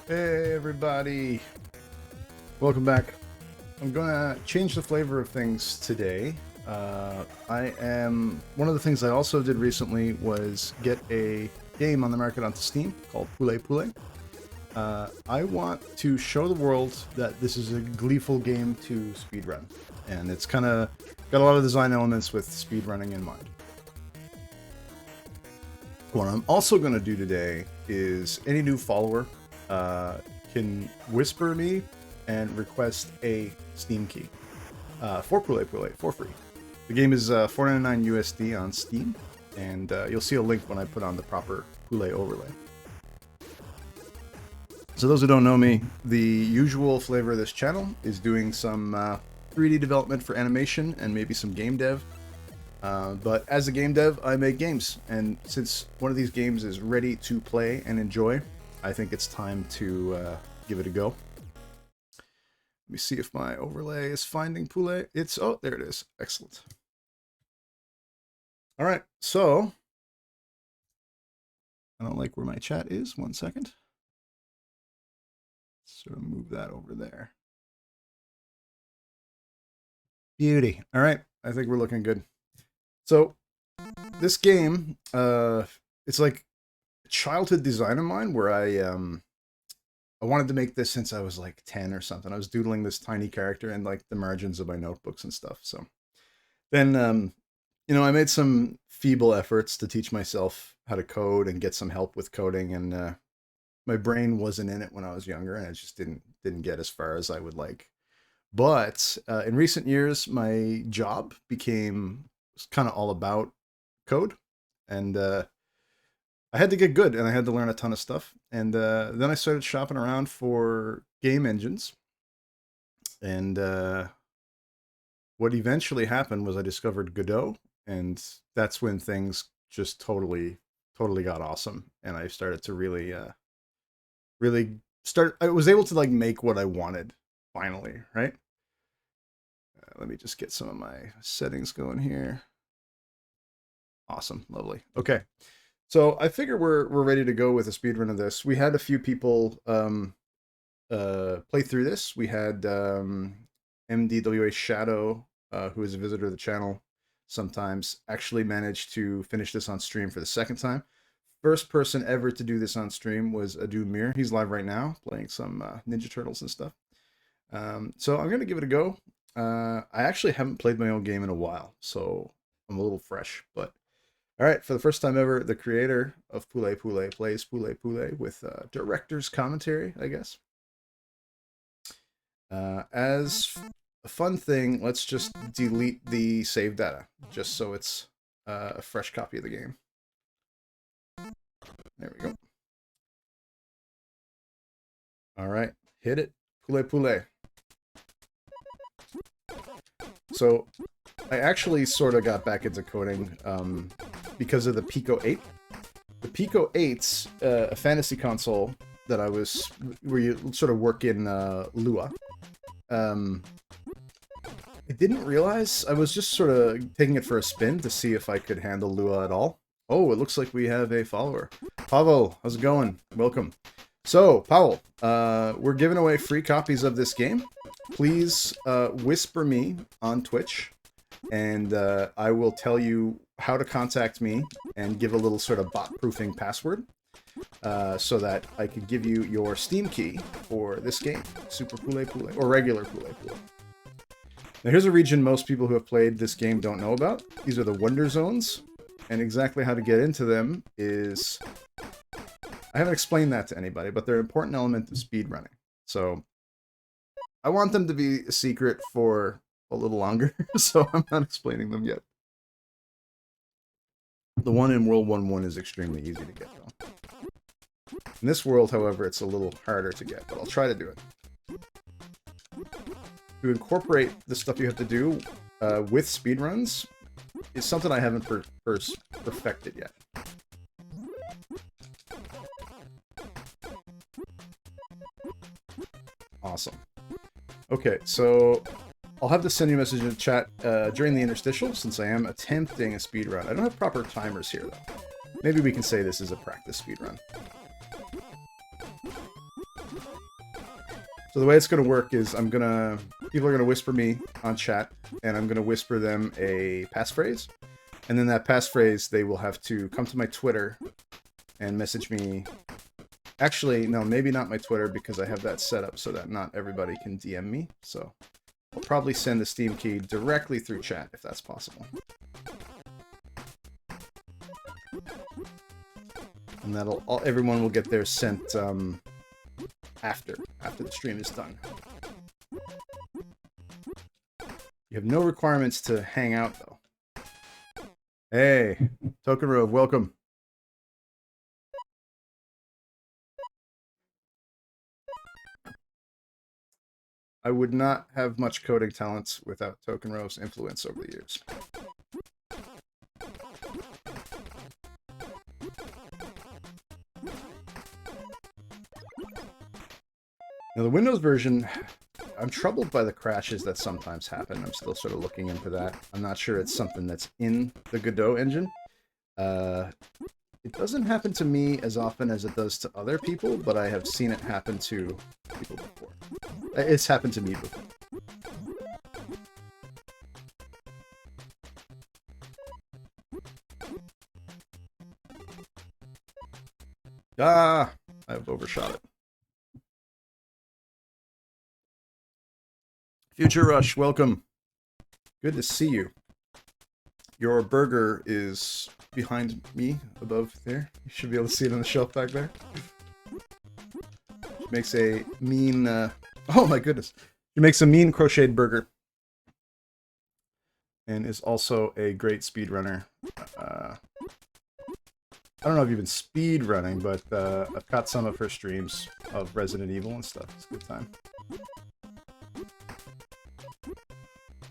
Hey everybody, welcome back. I'm gonna change the flavor of things today. One of the things I also did recently was get a game on the market onto Steam called Poulet. I want to show the world that this is a gleeful game to speedrun, and it's kind of got a lot of design elements with speedrunning in mind. What I'm also going to do today is any new follower can whisper me and request a Steam key for Poulet for free. The game is $4.99 USD on Steam, and you'll see a link when I put on the proper Poulet overlay. So those who don't know me, the usual flavor of this channel is doing some 3D development for animation and maybe some game dev. But as a game dev, I make games, and since one of these games is ready to play and enjoy, I think it's time to give it a go. Let me see if my overlay is finding Poulet. Oh, there it is. Excellent. All right, so I don't like where my chat is. 1 second. Sort of move that over there. Beauty. All right, I think we're looking good. So this game, it's like a childhood design of mine where I wanted to make this since I was like 10 or something. I was doodling this tiny character in like the margins of my notebooks and stuff. So then, I made some feeble efforts to teach myself how to code and get some help with coding. And my brain wasn't in it when I was younger, and I just didn't get as far as I would like. But in recent years, my job became kind of all about code, and I had to get good, and I had to learn a ton of stuff. And then I started shopping around for game engines, and what eventually happened was I discovered Godot, and that's when things just totally got awesome, and I started to really start. I was able to like make what I wanted finally, right? Let me just get some of my settings going here. Awesome, lovely. Okay, so I figure we're ready to go with a speedrun of this. We had a few people play through this. We had MDWA Shadow, who is a visitor to the channel sometimes, actually managed to finish this on stream for the second time. First person ever to do this on stream was Adu Mir. He's live right now playing some Ninja Turtles and stuff. So I'm going to give it a go. I actually haven't played my own game in a while, so I'm a little fresh. But all right, for the first time ever, the creator of Poulet plays Poulet with director's commentary, I guess. As a fun thing, let's just delete the save data, just so it's a fresh copy of the game. There we go. All right, hit it. Poulet. So I actually sort of got back into coding because of the Pico 8. The Pico 8's a fantasy console that where you sort of work in Lua. I didn't realize, I was just sort of taking it for a spin to see if I could handle Lua at all. Oh, it looks like we have a follower. Pavel, how's it going? Welcome. So, Pavel, we're giving away free copies of this game. Please whisper me on Twitch, and I will tell you how to contact me and give a little sort of bot-proofing password so that I could give you your Steam key for this game, Super Poulet Poulet, or regular Poulet Poulet. Now here's a region most people who have played this game don't know about. These are the Wonder Zones, and exactly how to get into them is... I haven't explained that to anybody, but they're an important element of speedrunning. So I want them to be a secret for a little longer, so I'm not explaining them yet. The one in World 1.1 is extremely easy to get, though. In this world, however, it's a little harder to get, but I'll try to do it. To incorporate the stuff you have to do with speedruns is something I haven't perfected yet. Awesome. Okay, so I'll have to send you a message in the chat during the interstitial, since I am attempting a speedrun. I don't have proper timers here, though. Maybe we can say this is a practice speedrun. So the way it's going to work is people are going to whisper me on chat, and I'm going to whisper them a passphrase. And then that passphrase, they will have to come to my Twitter and message me. Actually, no, maybe not my Twitter, because I have that set up so that not everybody can DM me. So I'll probably send the Steam key directly through chat, if that's possible. And everyone will get theirs sent after the stream is done. You have no requirements to hang out, though. Hey, Token Rove, welcome. I would not have much coding talent without Token Rove's influence over the years. Now, the Windows version, I'm troubled by the crashes that sometimes happen. I'm still sort of looking into that. I'm not sure it's something that's in the Godot engine. It doesn't happen to me as often as it does to other people, but I have seen it happen to people before. It's happened to me before. Ah! I've overshot it. Future Rush, welcome. Good to see you. Your burger is behind me, above there. You should be able to see it on the shelf back there. She makes a mean... oh my goodness. She makes a mean crocheted burger. And is also a great speedrunner. I don't know if you've been speedrunning, but I've caught some of her streams of Resident Evil and stuff. It's a good time.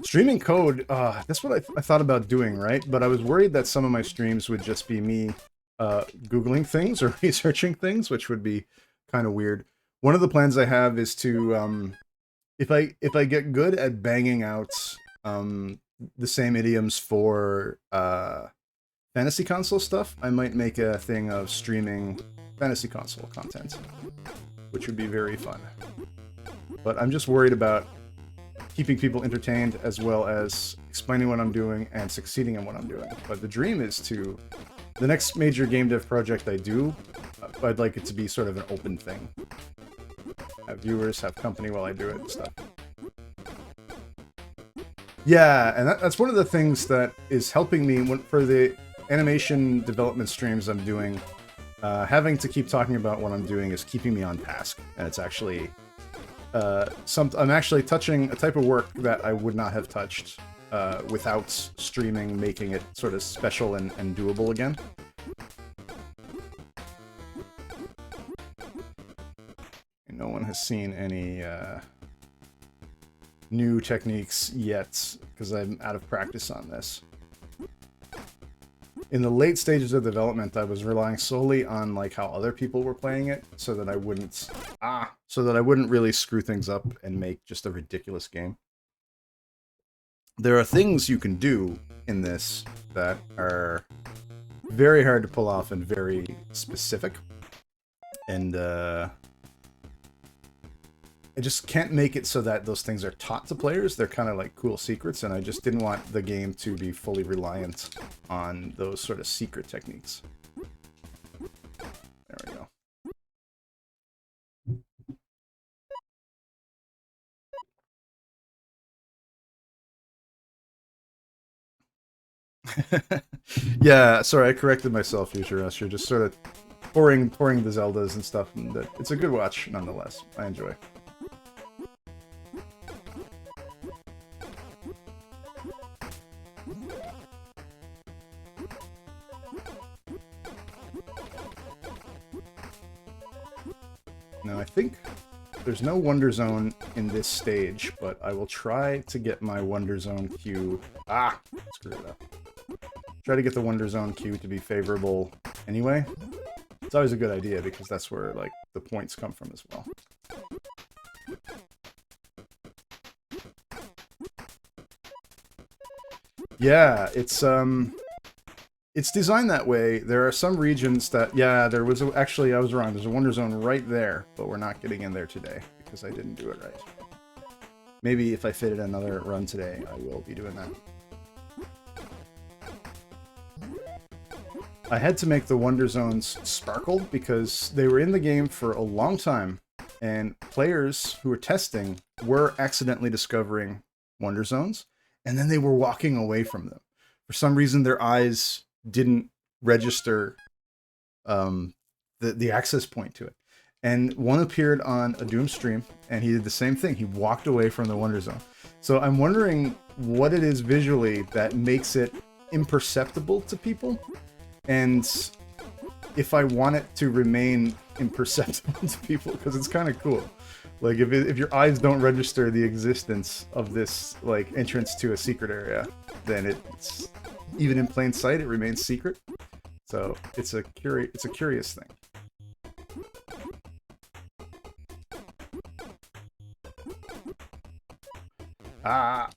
Streaming code, that's what I thought about doing, right? But I was worried that some of my streams would just be me Googling things or researching things, which would be kind of weird. One of the plans I have is to, if I get good at banging out the same idioms for fantasy console stuff, I might make a thing of streaming fantasy console content, which would be very fun. But I'm just worried about keeping people entertained as well as explaining what I'm doing and succeeding in what I'm doing. But the dream is to, the next major game dev project I do, I'd like it to be sort of an open thing. Have viewers, have company while I do it and stuff. Yeah, and that's one of the things that is helping me for the animation development streams I'm doing. Having to keep talking about what I'm doing is keeping me on task, and it's actually... I'm actually touching a type of work that I would not have touched without streaming, making it sort of special and doable again. And no one has seen any new techniques yet, because I'm out of practice on this. In the late stages of development, I was relying solely on like how other people were playing it, so that I wouldn't really screw things up and make just a ridiculous game. There are things you can do in this that are very hard to pull off and very specific, and I just can't make it so that those things are taught to players. They're kind of like cool secrets, and I just didn't want the game to be fully reliant on those sort of secret techniques. There we go. Yeah, sorry, I corrected myself, Future Rush. You're just sort of pouring the Zeldas and stuff, and it's a good watch nonetheless. I enjoy. Now, I think there's no Wonder Zone in this stage, but I will try to get my Wonder Zone queue... Ah! Screw it up. Try to get the Wonder Zone queue to be favorable anyway. It's always a good idea, because that's where, like, the points come from as well. Yeah, it's designed that way. There are some regions that, yeah, there was actually, I was wrong. There's a Wonder Zone right there, but we're not getting in there today because I didn't do it right. Maybe if I fit in another run today, I will be doing that. I had to make the Wonder Zones sparkle because they were in the game for a long time, and players who were testing were accidentally discovering Wonder Zones, and then they were walking away from them. For some reason, their eyes didn't register the access point to it. And one appeared on a Doom stream, and he did the same thing. He walked away from the Wonder Zone. So I'm wondering what it is visually that makes it imperceptible to people, and if I want it to remain imperceptible to people, because it's kind of cool. Like, if your eyes don't register the existence of this, like, entrance to a secret area, then it's, even in plain sight, it remains secret. So, it's a curious thing. Ah!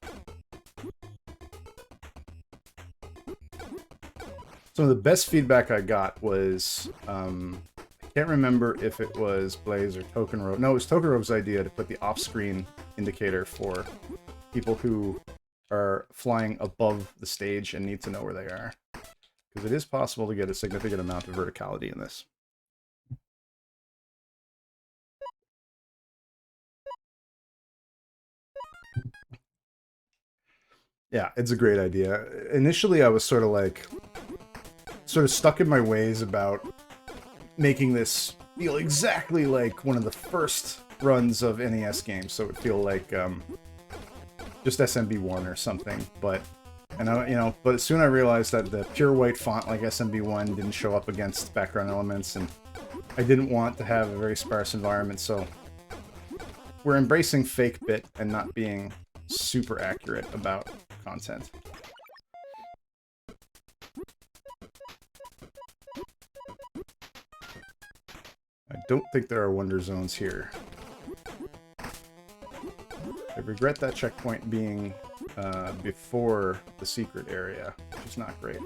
Some of the best feedback I got was, I can't remember if it was Blaze or Tokenrove. No, it was Tokenrove's idea to put the off-screen indicator for people who are flying above the stage and need to know where they are. Because it is possible to get a significant amount of verticality in this. Yeah, it's a great idea. Initially, I was sort of stuck in my ways about making this feel exactly like one of the first runs of NES games, so it would feel like just SMB1 or something. But soon I realized that the pure white font like SMB1 didn't show up against background elements, and I didn't want to have a very sparse environment. So we're embracing fake bit and not being super accurate about content. I don't think there are Wonder Zones here. I regret that checkpoint being before the secret area, which is not great.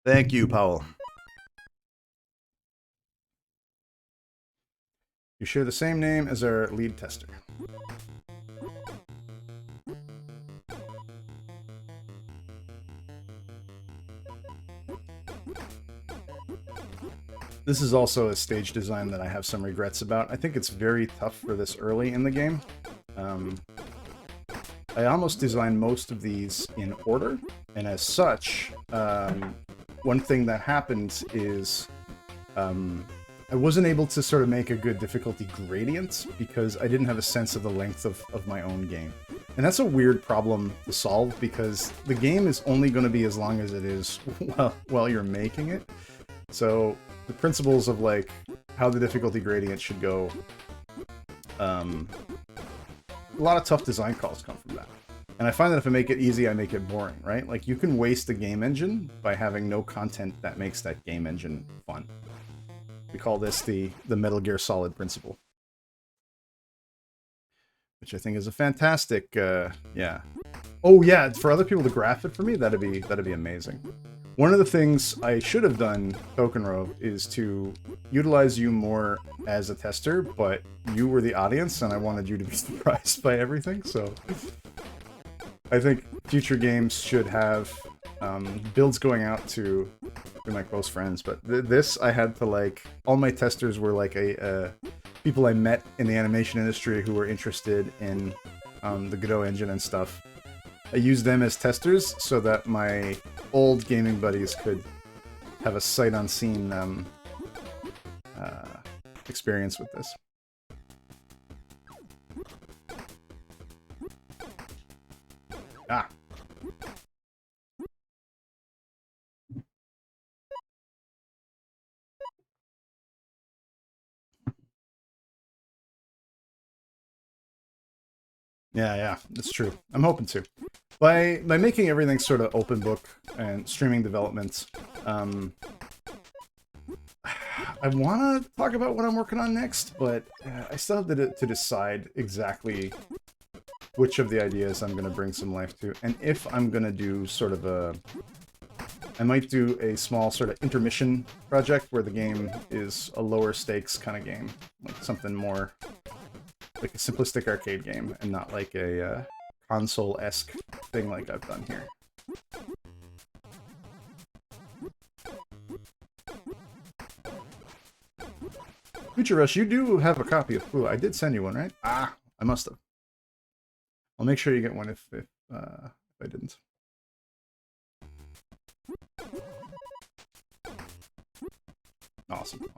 Thank you, Powell. You share the same name as our lead tester. This is also a stage design that I have some regrets about. I think it's very tough for this early in the game. I almost designed most of these in order, and as such, one thing that happened is I wasn't able to sort of make a good difficulty gradient because I didn't have a sense of the length of my own game. And that's a weird problem to solve because the game is only going to be as long as it is while you're making it. So the principles of like how the difficulty gradient should go, a lot of tough design calls come from that. And I find that if I make it easy, I make it boring, right? Like you can waste a game engine by having no content that makes that game engine fun. We call this the Metal Gear Solid principle, which I think is a fantastic, yeah. Oh yeah, for other people to graph it for me, that'd be amazing. One of the things I should have done, Tokenro, is to utilize you more as a tester, but you were the audience, and I wanted you to be surprised by everything, so... I think future games should have builds going out to my close friends, but this I had to like... All my testers were like people I met in the animation industry who were interested in the Godot engine and stuff. I used them as testers so that my old gaming buddies could have a sight-unseen experience with this. Ah. Yeah, that's true. I'm hoping to. By making everything sort of open book and streaming development, I want to talk about what I'm working on next, but I still have to decide exactly which of the ideas I'm going to bring some life to, and if I'm going to do sort of a... I might do a small sort of intermission project where the game is a lower stakes kind of game, like something more like a simplistic arcade game, and not like a console-esque thing like I've done here. Future Rush, you do have a copy of Poulet. I did send you one, right? Ah, I must have. I'll make sure you get one if I didn't. Awesome.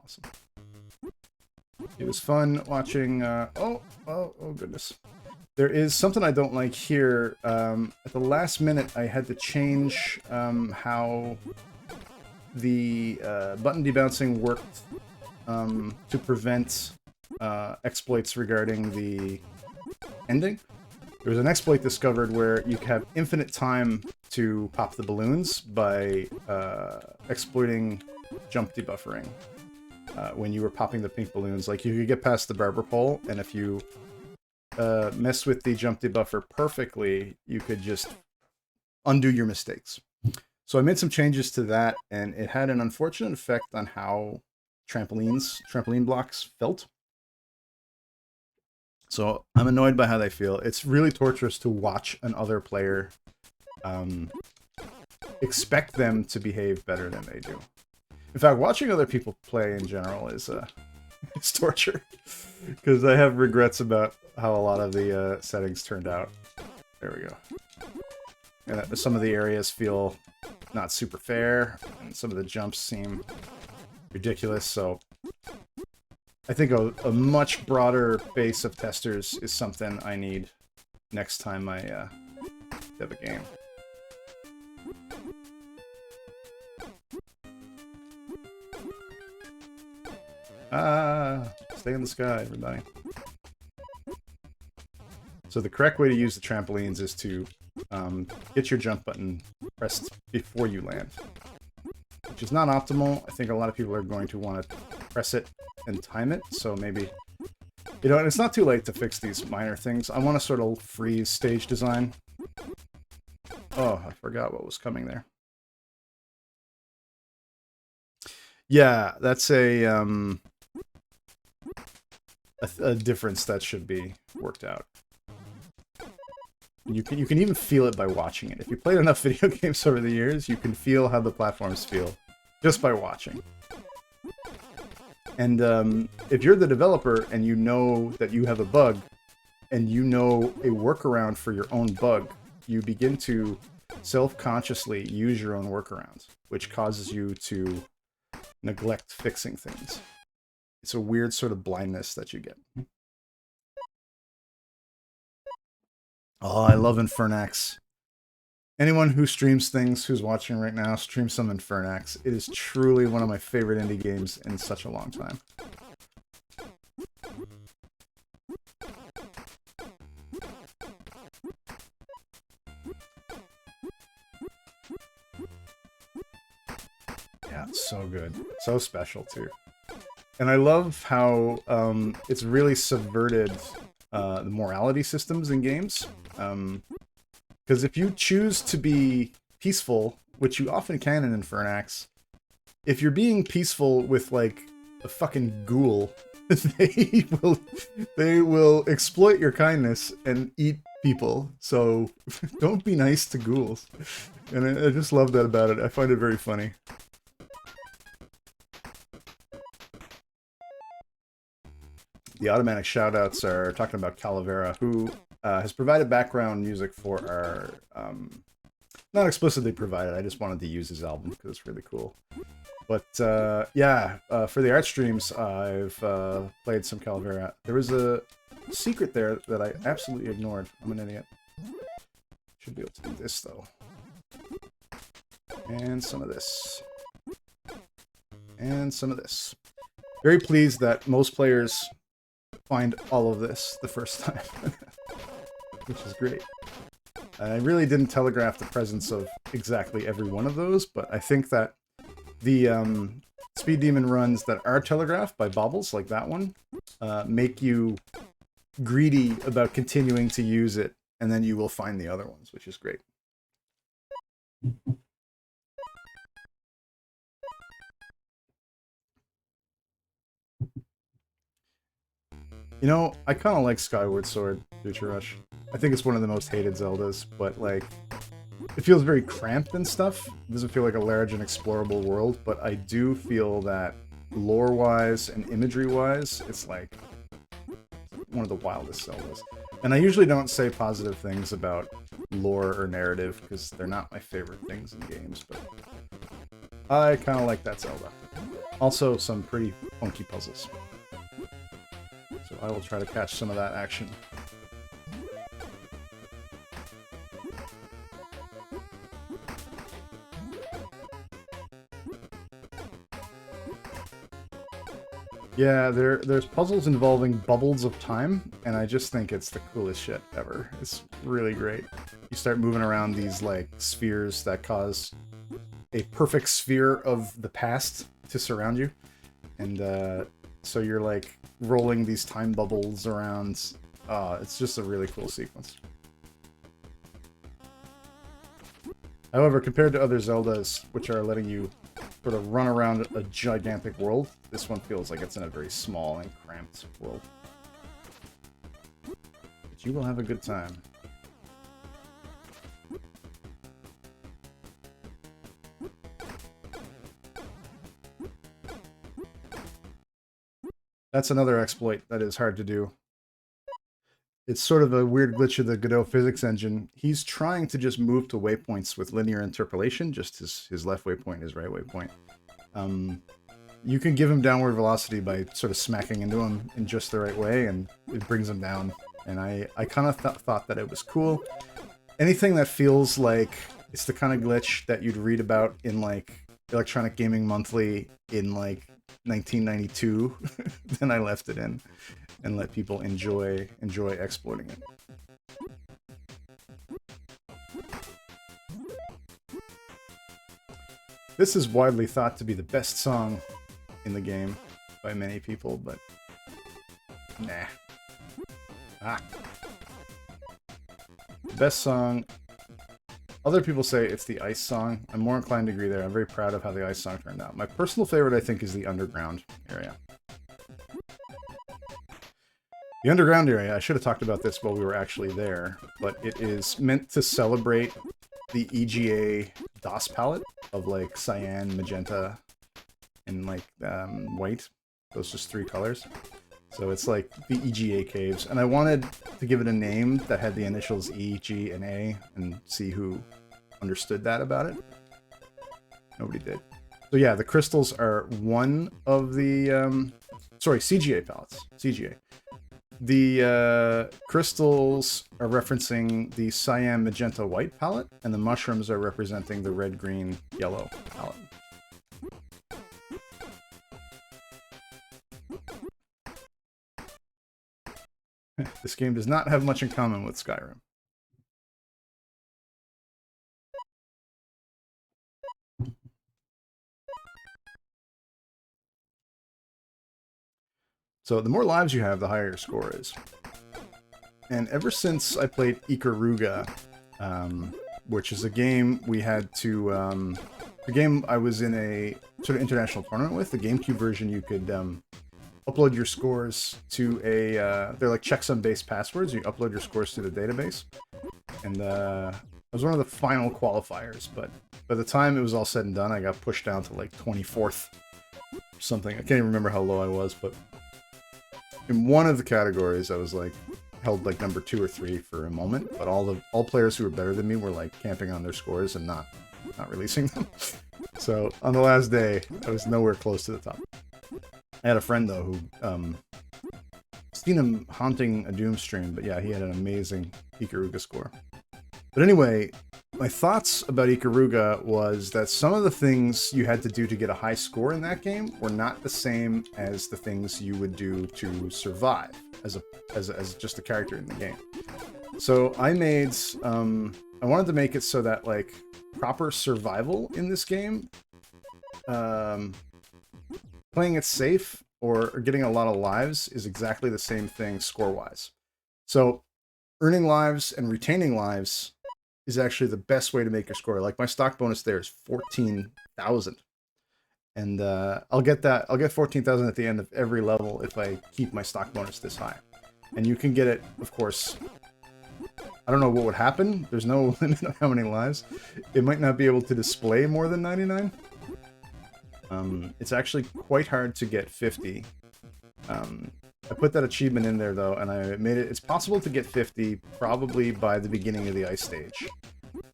It was fun watching... oh goodness. There is something I don't like here. At the last minute, I had to change how the button debouncing worked to prevent exploits regarding the ending. There was an exploit discovered where you have infinite time to pop the balloons by exploiting jump debuffering. When you were popping the pink balloons, like you could get past the barber pole, and if you mess with the jump debuffer perfectly, you could just undo your mistakes. So I made some changes to that, and it had an unfortunate effect on how trampoline blocks felt. So I'm annoyed by how they feel. It's really torturous to watch another player expect them to behave better than they do. In fact, watching other people play in general is it's torture, because I have regrets about how a lot of the settings turned out. There we go. And some of the areas feel not super fair, and some of the jumps seem ridiculous, so I think a much broader base of testers is something I need next time I have a game. Stay in the sky, everybody. So the correct way to use the trampolines is to get your jump button pressed before you land, which is not optimal. I think a lot of people are going to want to press it and time it, so maybe... You know, and it's not too late to fix these minor things. I want to sort of freeze stage design. Oh, I forgot what was coming there. Yeah, that's a difference that should be worked out. You can even feel it by watching it. If you played enough video games over the years, you can feel how the platforms feel just by watching. And if you're the developer and you know that you have a bug, and you know a workaround for your own bug, you begin to self-consciously use your own workarounds, which causes you to neglect fixing things. It's a weird sort of blindness that you get. Oh, I love Infernax. Anyone who streams things, who's watching right now, stream some Infernax. It is truly one of my favorite indie games in such a long time. Yeah, it's so good. So special, too. And I love how it's really subverted the morality systems in games. Because if you choose to be peaceful, which you often can in Infernax, if you're being peaceful with, like, a fucking ghoul, they will exploit your kindness and eat people. So don't be nice to ghouls. And I just love that about it. I find it very funny. The automatic shoutouts are talking about Calavera, who has provided background music for our... not explicitly provided, I just wanted to use his album because it's really cool. But yeah, for the art streams, I've played some Calavera. There was a secret there that I absolutely ignored. I'm an idiot. Should be able to do this, though. And some of this. And some of this. Very pleased that most players find all of this the first time, which is great. I really didn't telegraph the presence of exactly every one of those, but I think that the Speed Demon runs that are telegraphed by baubles, like that one, make you greedy about continuing to use it, and then you will find the other ones, which is great. You know, I kind of like Skyward Sword, Future Rush. I think it's one of the most hated Zeldas, but, like, it feels very cramped and stuff. It doesn't feel like a large and explorable world, but I do feel that lore-wise and imagery-wise, it's, like, one of the wildest Zeldas. And I usually don't say positive things about lore or narrative, because they're not my favorite things in games, but I kind of like that Zelda. Also, some pretty funky puzzles. So I will try to catch some of that action. Yeah, there's puzzles involving bubbles of time, and I just think it's the coolest shit ever. It's really great. You start moving around these, like, spheres that cause a perfect sphere of the past to surround you. And so you're, like, rolling these time bubbles around. It's just a really cool sequence. However, compared to other Zeldas, which are letting you sort of run around a gigantic world, this one feels like it's in a very small and cramped world. But you will have a good time. That's another exploit that is hard to do. It's sort of a weird glitch of the Godot physics engine. He's trying to just move to waypoints with linear interpolation, just his left waypoint, his right waypoint. You can give him downward velocity by sort of smacking into him in just the right way, and it brings him down. And I kind of thought that it was cool. Anything that feels like it's the kind of glitch that you'd read about in, like, Electronic Gaming Monthly in, like, 1992, then I left it in and let people enjoy exploiting it. This is widely thought to be the best song in the game by many people, but nah. The best song... Other people say it's the Ice song. I'm more inclined to agree there. I'm very proud of how the Ice song turned out. My personal favorite, I think, is the Underground area. The Underground area, I should have talked about this while we were actually there, but it is meant to celebrate the EGA DOS palette of, like, cyan, magenta, and, like, white. Those just three colors. So it's like the EGA caves. And I wanted to give it a name that had the initials E, G, and A, and see who understood that about it. Nobody did. So yeah, the crystals are one of the... sorry, CGA palettes. CGA. The crystals are referencing the cyan, magenta, white palette, and the mushrooms are representing the red, green, yellow palette. This game does not have much in common with Skyrim. So the more lives you have, the higher your score is. And ever since I played Ikaruga, which is a game we had to... the game I was in a sort of international tournament with, the GameCube version, you could upload your scores to a... they're like checksum-based passwords. You upload your scores to the database. And I was one of the final qualifiers, but by the time it was all said and done, I got pushed down to like 24th or something. I can't even remember how low I was, but in one of the categories, I was like held like number 2 or 3 for a moment. But all players who were better than me were like camping on their scores and not releasing them. So on the last day, I was nowhere close to the top. I had a friend though who seen him haunting a Doom stream, but yeah, he had an amazing Ikaruga score. But anyway, my thoughts about Ikaruga was that some of the things you had to do to get a high score in that game were not the same as the things you would do to survive as just a character in the game. So I made, I wanted to make it so that like proper survival in this game, playing it safe or getting a lot of lives is exactly the same thing score-wise. So earning lives and retaining lives is actually the best way to make your score. Like my stock bonus there is 14,000. And I'll get 14,000 at the end of every level if I keep my stock bonus this high. And you can get it, of course, I don't know what would happen. There's no limit on how many lives. It might not be able to display more than 99. It's actually quite hard to get 50. I put that achievement in there though, and I made it. It's possible to get 50 probably by the beginning of the ice stage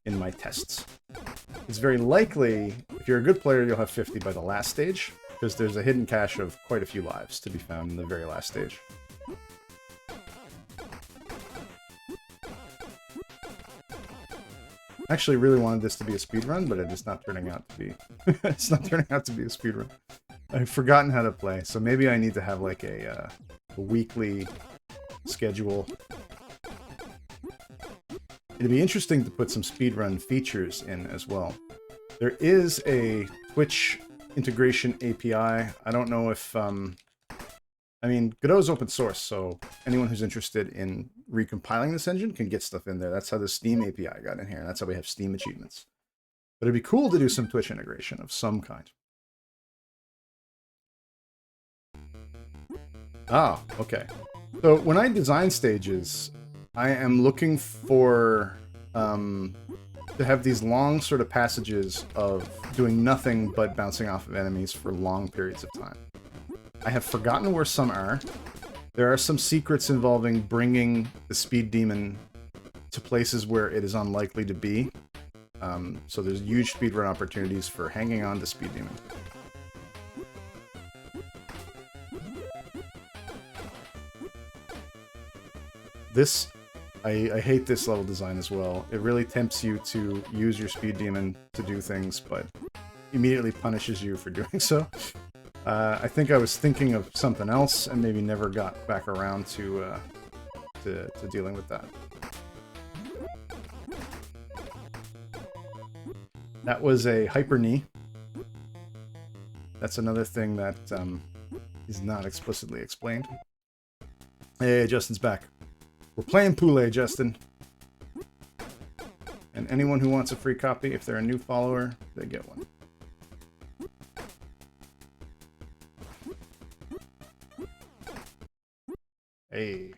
in my tests. It's very likely, if you're a good player, you'll have 50 by the last stage, because there's a hidden cache of quite a few lives to be found in the very last stage. I actually really wanted this to be a speedrun, but it is not turning out to be. It's not turning out to be a speedrun. I've forgotten how to play, so maybe I need to have like a weekly schedule. It'd be interesting to put some speedrun features in as well. There is a Twitch integration API. I don't know if... I mean, Godot's open source, so anyone who's interested in recompiling this engine can get stuff in there. That's how the Steam API got in here, and that's how we have Steam achievements. But it'd be cool to do some Twitch integration of some kind. Ah, okay. So when I design stages, I am looking for to have these long sort of passages of doing nothing but bouncing off of enemies for long periods of time. I have forgotten where some are. There are some secrets involving bringing the speed demon to places where it is unlikely to be. So there's huge speedrun opportunities for hanging on to speed demon. This, I hate this level design as well. It really tempts you to use your speed demon to do things, but immediately punishes you for doing so. I think I was thinking of something else and maybe never got back around to dealing with that. That was a hyper knee. That's another thing that is not explicitly explained. Hey, Justin's back. We're playing Poulet, Justin. And anyone who wants a free copy, if they're a new follower, they get one. Hey.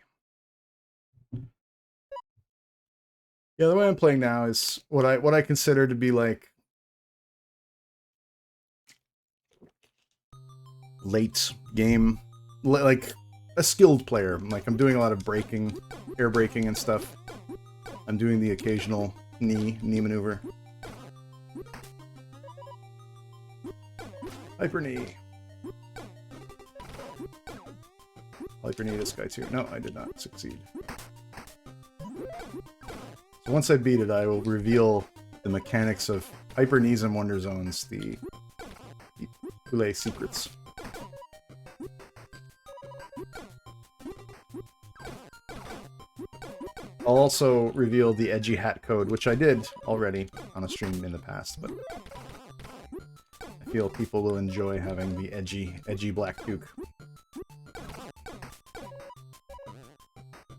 Yeah, the way I'm playing now is what I consider to be like late game, like a skilled player. Like I'm doing a lot of braking, air braking and stuff. I'm doing the occasional knee maneuver. Hyper knee. Hyper need this guy too. No, I did not succeed. So once I beat it, I will reveal the mechanics of Hyper Knees and Wonder Zones, the Poulet secrets. I'll also reveal the edgy hat code, which I did already on a stream in the past, but I feel people will enjoy having the edgy Black Duke.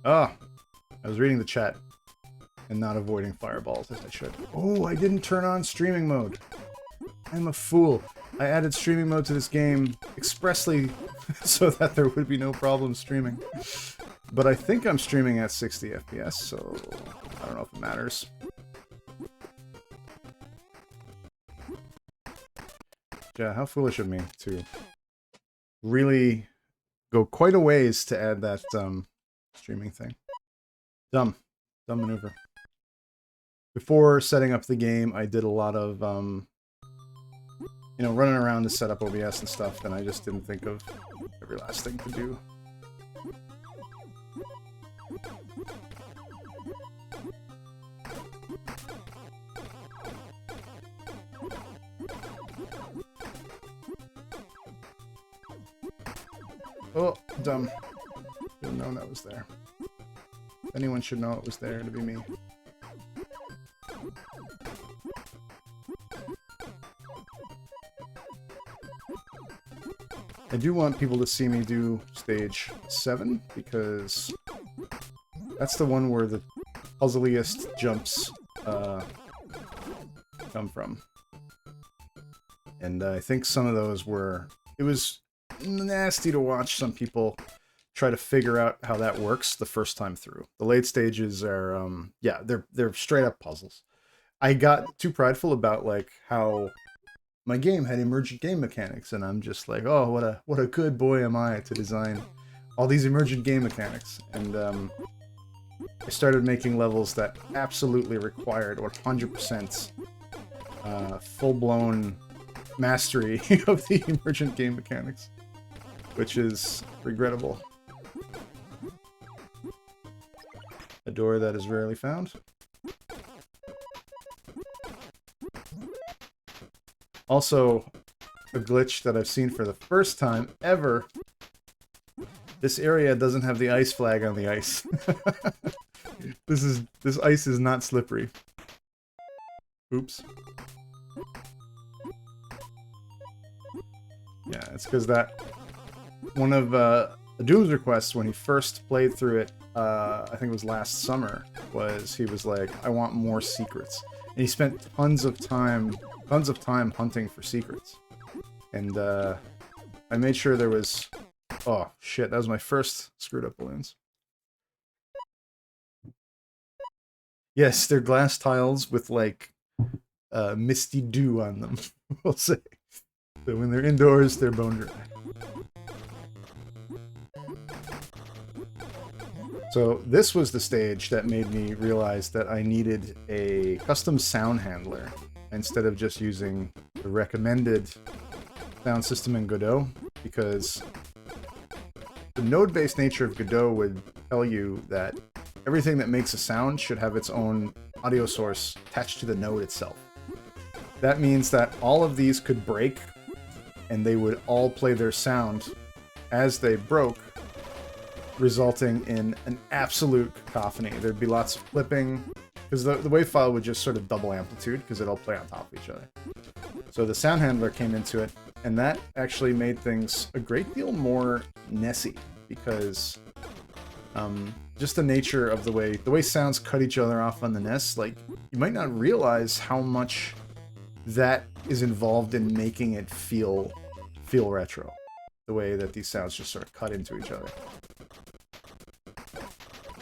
Ah, I was reading the chat and not avoiding fireballs as I should. Oh, I didn't turn on streaming mode. I'm a fool. I added streaming mode to this game expressly so that there would be no problem streaming. But I think I'm streaming at 60 FPS, so I don't know if it matters. Yeah, how foolish of me to really go quite a ways to add that streaming thing. Dumb maneuver. Before setting up the game, I did a lot of, you know, running around to set up OBS and stuff, and I just didn't think of every last thing to do. Oh, dumb. Should have known that was there. Anyone should know it was there to be me. I do want people to see me do stage 7, because that's the one where the puzzliest jumps come from. And I think some of those were... It was nasty to watch some people try to figure out how that works the first time through. The late stages are, yeah, they're straight up puzzles. I got too prideful about, like, how my game had emergent game mechanics, and I'm just like, oh, what a good boy am I to design all these emergent game mechanics. And I started making levels that absolutely required 100% full-blown mastery of the emergent game mechanics, which is regrettable. A door that is rarely found. Also, a glitch that I've seen for the first time ever. This area doesn't have the ice flag on the ice. This ice is not slippery. Oops. Yeah, it's because that one of Doom's requests when he first played through it, I think it was last summer, was he was like, I want more secrets. And he spent tons of time hunting for secrets. And I made sure there was... Oh, shit, that was my first screwed up balloons. Yes, they're glass tiles with, like, misty dew on them, we'll say. So when they're indoors, they're bone dry. So this was the stage that made me realize that I needed a custom sound handler instead of just using the recommended sound system in Godot, because the node-based nature of Godot would tell you that everything that makes a sound should have its own audio source attached to the node itself. That means that all of these could break, and they would all play their sound as they broke, resulting in an absolute cacophony. There'd be lots of flipping, because the wave file would just sort of double amplitude, because it'll play on top of each other. So the sound handler came into it, and that actually made things a great deal more messy, because just the nature of the way sounds cut each other off on the NES, like, you might not realize how much that is involved in making it feel retro. The way that these sounds just sort of cut into each other.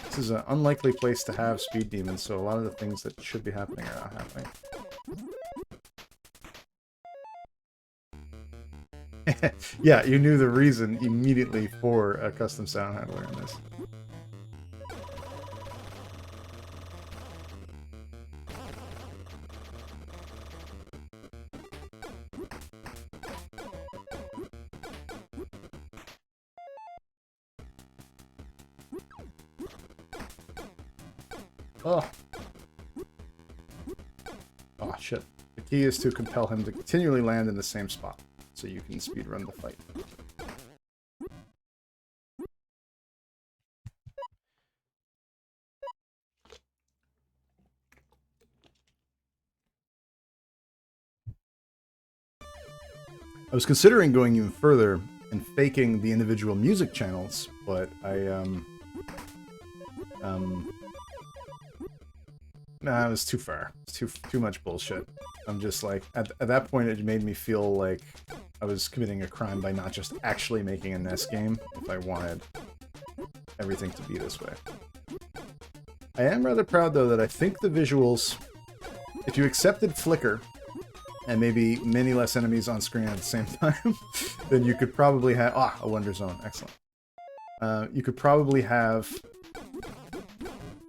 This is an unlikely place to have speed demons, so a lot of the things that should be happening are not happening. Yeah, you knew the reason immediately for a custom sound handler in this. Oh. Oh, shit. The key is to compel him to continually land in the same spot, so you can speedrun the fight. I was considering going even further and faking the individual music channels, but nah, it was too far. It's too much bullshit. I'm just like, at that point, it made me feel like I was committing a crime by not just actually making a NES game if I wanted everything to be this way. I am rather proud, though, that I think the visuals, if you accepted flicker, and maybe many less enemies on screen at the same time, then you could probably have... Ah, a Wonder Zone. Excellent. You could probably have...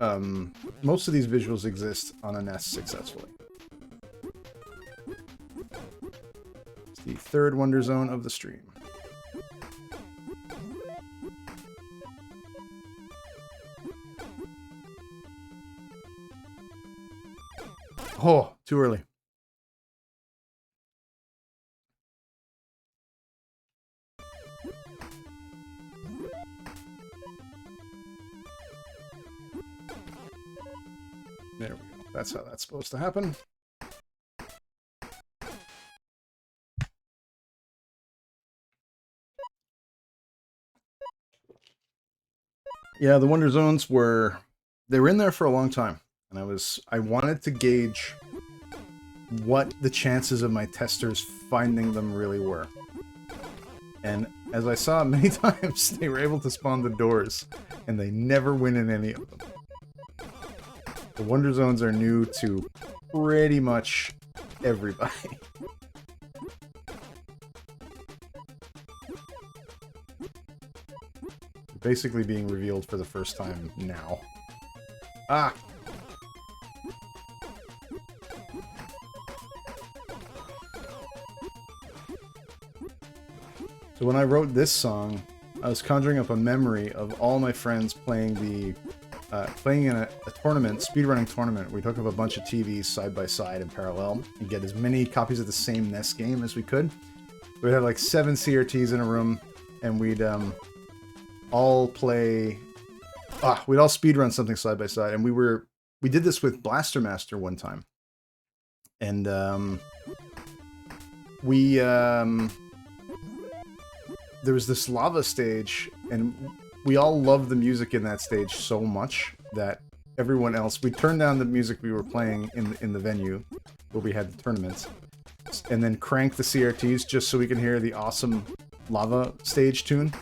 most of these visuals exist on a NES successfully. It's the third Wonder Zone of the stream. Oh, too early. There we go. That's how that's supposed to happen. Yeah, the Wonder Zones were... They were in there for a long time. And I wanted to gauge what the chances of my testers finding them really were. And as I saw many times, they were able to spawn the doors, and they never win in any of them. The Wonder Zones are new to pretty much everybody. Basically being revealed for the first time now. Ah! So when I wrote this song, I was conjuring up a memory of all my friends playing the playing in a tournament, speedrunning tournament, where we took up a bunch of TVs side by side in parallel and get as many copies of the same NES game as we could. We'd have like 7 CRTs in a room, and we'd all play... we'd all speedrun something side by side, and we did this with Blaster Master one time. And there was this lava stage, and we all loved the music in that stage so much that everyone else... We turned down the music we were playing in the venue where we had the tournaments, and then cranked the CRTs just so we can hear the awesome lava stage tune.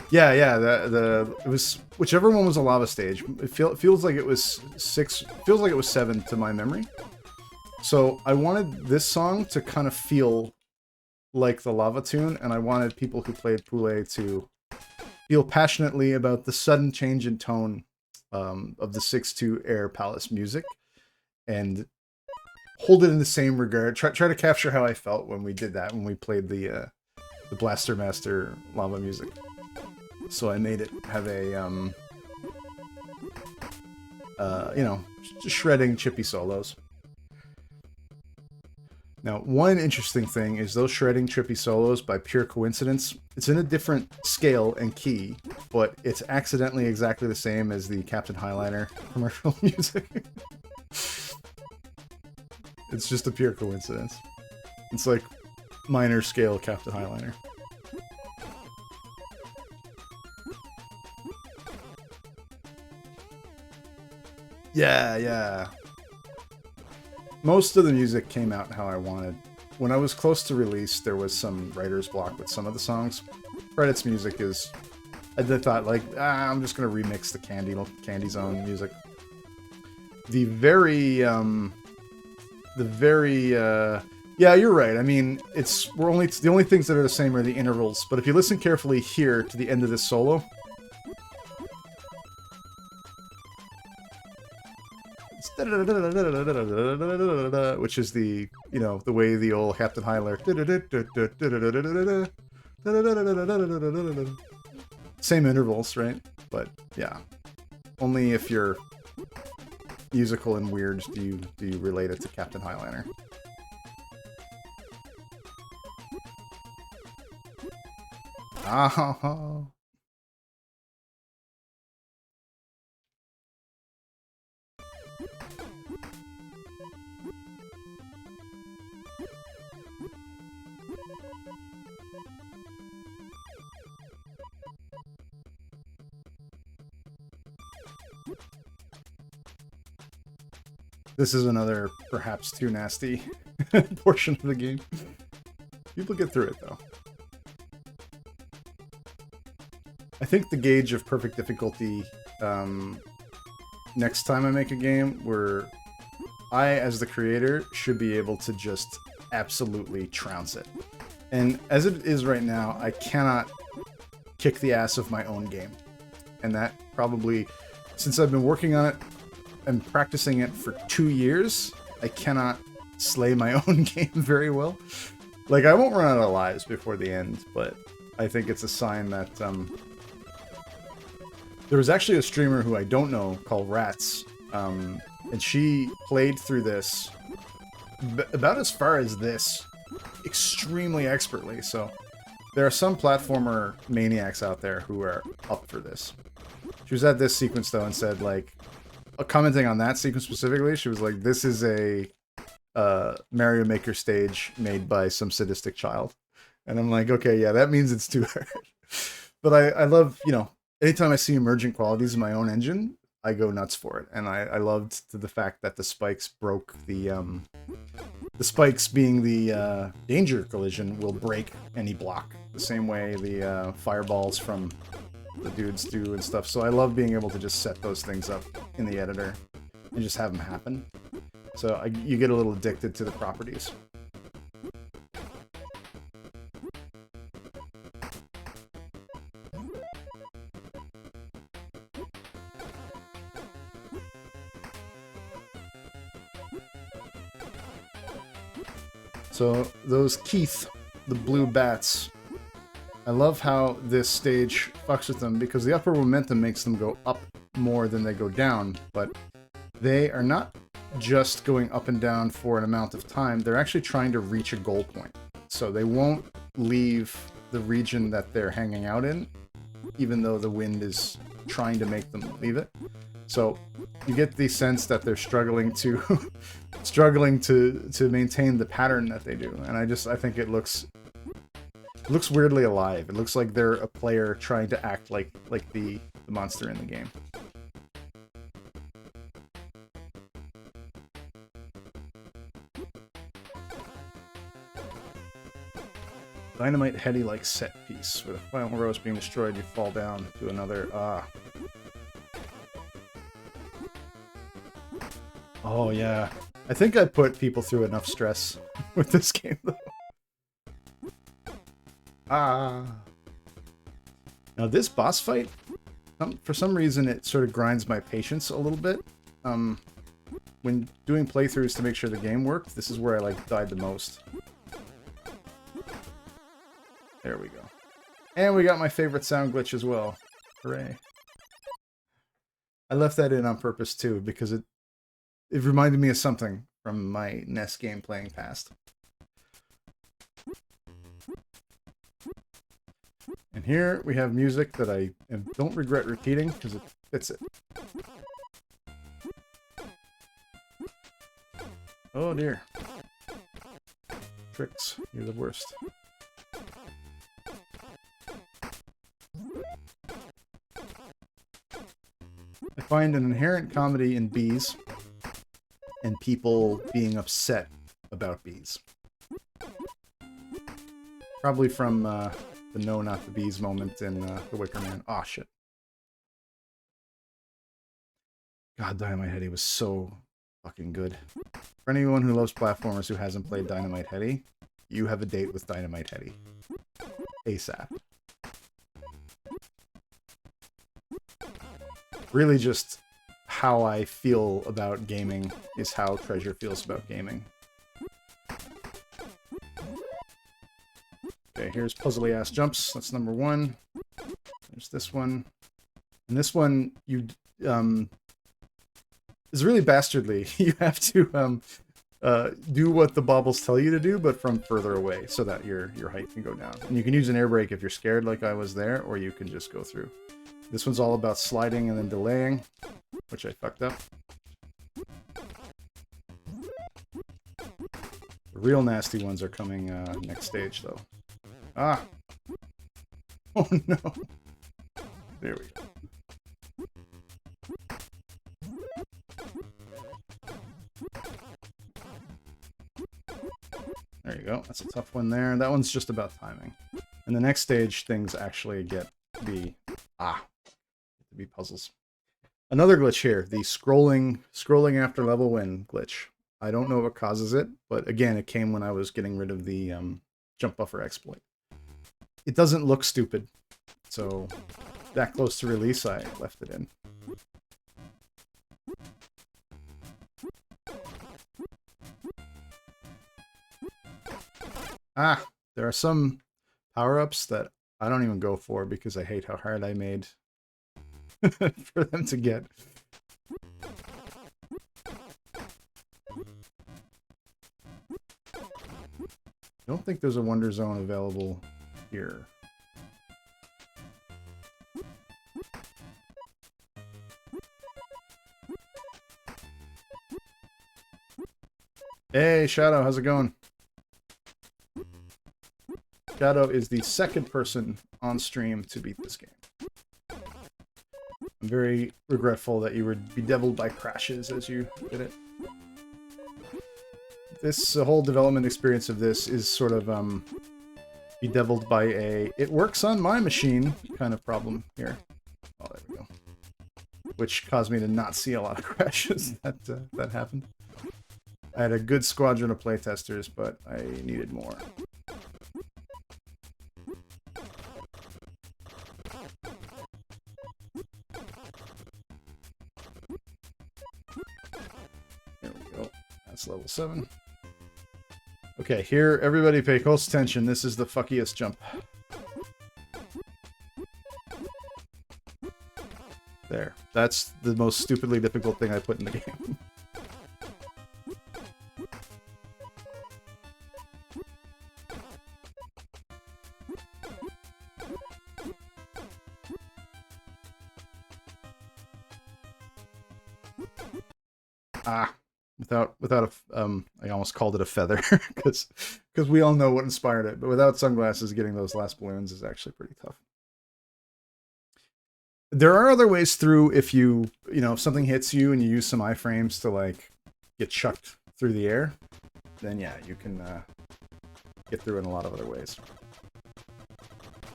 Yeah, it was... Whichever one was a lava stage. It feels like it was 6... Feels like it was 7 to my memory. So I wanted this song to kind of feel like the lava tune, and I wanted people who played Poulet to feel passionately about the sudden change in tone of the 6.2 Air Palace music, and hold it in the same regard. Try to capture how I felt when we did that, when we played the Blaster Master lava music. So I made it have a, you know, shredding chippy solos. Now, one interesting thing is those shredding trippy solos, by pure coincidence, it's in a different scale and key, but it's accidentally exactly the same as the Captain Highliner commercial music. It's just a pure coincidence. It's like minor scale Captain Highliner. Yeah. Most of the music came out how I wanted. When I was close to release, there was some writer's block with some of the songs. Credits music is... I thought, like, I'm just going to remix the Candy Zone music. Yeah, you're right. I mean, the only things that are the same are the intervals. But if you listen carefully here to the end of this solo... which is the, you know, the way the old Captain Highliner... Same intervals, right? But, yeah. Only if you're musical and weird do you relate it to Captain Highliner? Ah, this is another perhaps too nasty portion of the game. People get through it though. I think the gauge of perfect difficulty next time I make a game where I, as the creator, should be able to just absolutely trounce it. And as it is right now, I cannot kick the ass of my own game. And that probably, since I've been working on it and practicing it for 2 years, I cannot slay my own game very well. Like, I won't run out of lives before the end, but I think it's a sign that, there was actually a streamer who I don't know called Rats, and she played through this about as far as this extremely expertly. So there are some platformer maniacs out there who are up for this. She was at this sequence though and said, like, commenting on that sequence specifically, she was like, this is a Mario Maker stage made by some sadistic child. And I'm like, okay, yeah, that means it's too hard. But I love, you know, anytime I see emergent qualities in my own engine, I go nuts for it. And I loved the fact that the spikes broke the spikes being the danger collision will break any block. The same way the fireballs from the dudes do and stuff. So I love being able to just set those things up in the editor and just have them happen. So you get a little addicted to the properties. So those Keith, the blue bats, I love how this stage fucks with them because the upper momentum makes them go up more than they go down, but they are not just going up and down for an amount of time, they're actually trying to reach a goal point. So they won't leave the region that they're hanging out in, even though the wind is trying to make them leave it. So you get the sense that they're struggling to maintain the pattern that they do, and I think it looks weirdly alive. It looks like they're a player trying to act like the monster in the game. Dynamite heady-like set piece. With a final row being destroyed, you fall down to another. Oh yeah. I think I put people through enough stress with this game though. Now this boss fight, for some reason it sort of grinds my patience a little bit. When doing playthroughs to make sure the game worked, this is where I like died the most. There we go. And we got my favorite sound glitch as well. Hooray. I left that in on purpose too, because it reminded me of something from my NES game playing past. And here we have music that I don't regret repeating because it fits it. Oh dear. Tricks, you're the worst. I find an inherent comedy in bees and people being upset about bees. Probably from the no not the bees moment in The Wicker Man. Aw, shit. God, Dynamite Heady was so fucking good. For anyone who loves platformers who hasn't played Dynamite Heady, you have a date with Dynamite Heady. ASAP. Really just how I feel about gaming is how Treasure feels about gaming. Okay, here's puzzly ass jumps. That's number one. There's this one. And this one, you is really bastardly. You have to do what the baubles tell you to do, but from further away, so that your height can go down. And you can use an air brake if you're scared, like I was there, or you can just go through. This one's all about sliding and then delaying, which I fucked up. The real nasty ones are coming next stage, though. Ah! Oh no! There we go. There you go. That's a tough one there. That one's just about timing. And the next stage, things actually get to be puzzles. Another glitch here, the scrolling after level win glitch. I don't know what causes it, but again, it came when I was getting rid of the jump buffer exploit. It doesn't look stupid, so that close to release, I left it in. Ah, there are some power-ups that I don't even go for because I hate how hard I made for them to get. I don't think there's a Wonder Zone available here. Hey, Shadow, how's it going? Shadow is the second person on stream to beat this game. I'm very regretful that you were bedeviled by crashes as you did it. This whole development experience of this is sort of bedeviled by a "it works on my machine" kind of problem here. Oh, there we go. Which caused me to not see a lot of crashes that happened. I had a good squadron of playtesters, but I needed more. There we go. That's level 7. Okay, here, everybody pay close attention. This is the fuckiest jump. There. That's the most stupidly difficult thing I put in the game. Without a, I almost called it a feather, because we all know what inspired it, but without sunglasses, getting those last balloons is actually pretty tough. There are other ways through if if something hits you and you use some iframes to, like, get chucked through the air, then yeah, you can get through in a lot of other ways.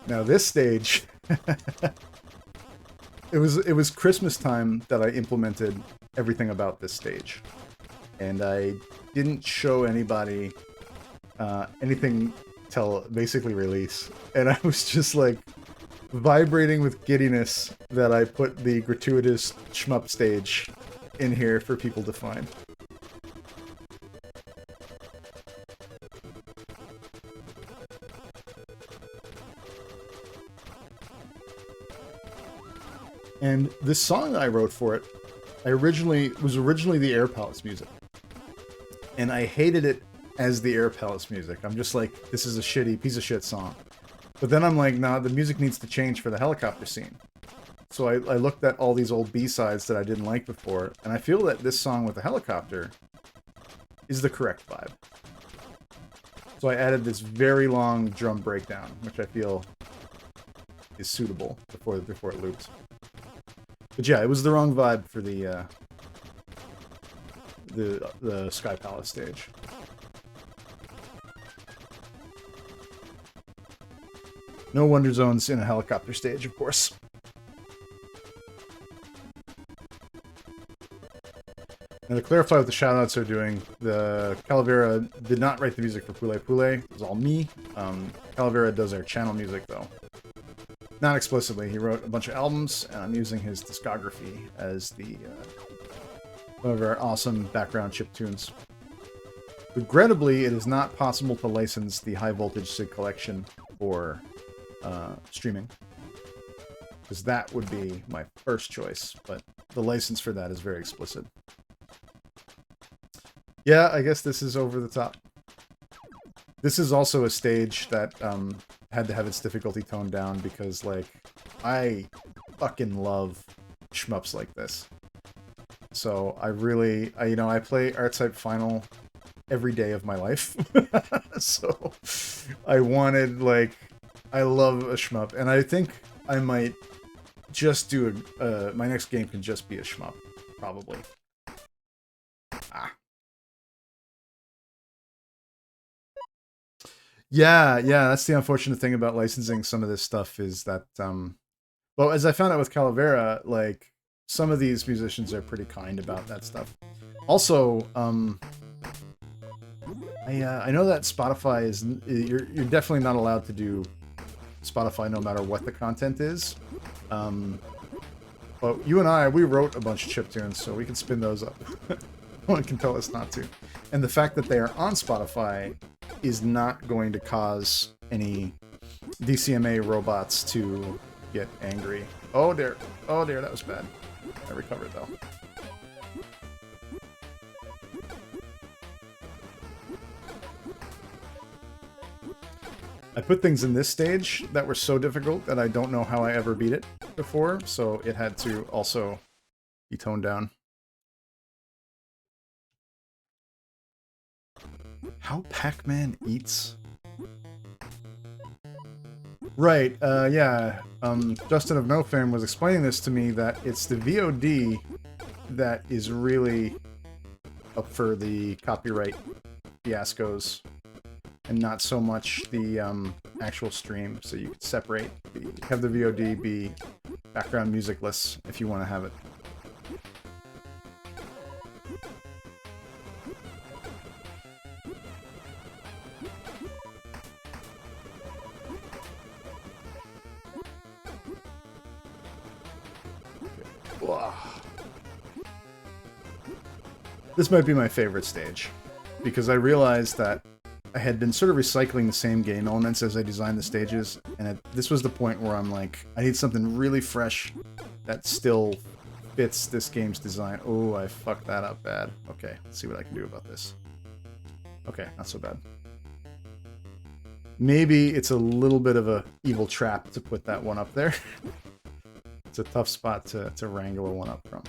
Now this stage, it was Christmas time that I implemented everything about this stage. And I didn't show anybody anything till basically release. And I was just like vibrating with giddiness that I put the gratuitous shmup stage in here for people to find. And this song that I wrote for it, was originally the Air Palace music. And I hated it as the Air Palace music. I'm just like, this is a shitty piece of shit song. But then I'm like, nah, the music needs to change for the helicopter scene. So I looked at all these old B-sides that I didn't like before, and I feel that this song with the helicopter is the correct vibe. So I added this very long drum breakdown, which I feel is suitable before it loops. But yeah, it was the wrong vibe for the Sky Palace stage. No Wonder Zones in a helicopter stage, of course. Now to clarify what the shoutouts are doing, the Calavera did not write the music for Poulet. It was all me. Calavera does our channel music, though. Not explicitly. He wrote a bunch of albums, and I'm using his discography as the one of our awesome background chip tunes. Regrettably, it is not possible to license the High Voltage SIG collection for streaming, because that would be my first choice, but the license for that is very explicit. Yeah, I guess this is over the top. This is also a stage that had to have its difficulty toned down because, like, I fucking love shmups like this. So I really, I play R-Type Final every day of my life. So I wanted, like, I love a shmup, and I think I might just do my next game can just be a shmup, probably. Ah. Yeah, that's the unfortunate thing about licensing some of this stuff is that, well, as I found out with Calavera, like, some of these musicians are pretty kind about that stuff. Also, I know that Spotify is, you're definitely not allowed to do Spotify no matter what the content is. But you and we wrote a bunch of chiptunes, so we can spin those up. No one can tell us not to. And the fact that they are on Spotify is not going to cause any DCMA robots to get angry. Oh dear, that was bad. I recovered though. I put things in this stage that were so difficult that I don't know how I ever beat it before, so it had to also be toned down. How Pac-Man eats? Right, yeah. Justin of No Fame was explaining this to me, that it's the VOD that is really up for the copyright fiascos, and not so much the actual stream. So you could separate, have the VOD be background musicless if you want to have it. This might be my favorite stage, because I realized that I had been sort of recycling the same game elements as I designed the stages, and this was the point where I'm like, I need something really fresh that still fits this game's design. Oh, I fucked that up bad. Okay, let's see what I can do about this. Okay, not so bad. Maybe it's a little bit of a evil trap to put that one up there. It's a tough spot to wrangle a one up from.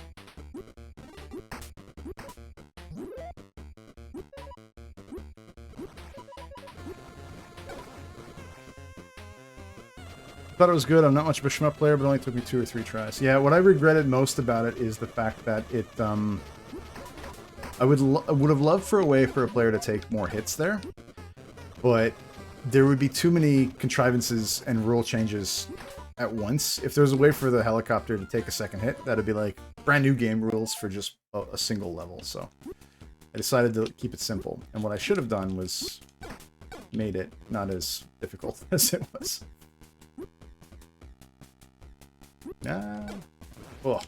Thought it was good. I'm not much of a shmup player, but it only took me 2 or 3 tries. Yeah, what I regretted most about it is the fact that it, I would have loved for a way for a player to take more hits there, but there would be too many contrivances and rule changes at once. If there was a way for the helicopter to take a second hit, that'd be like brand new game rules for just a single level. So I decided to keep it simple. And what I should have done was made it not as difficult as it was. Oh.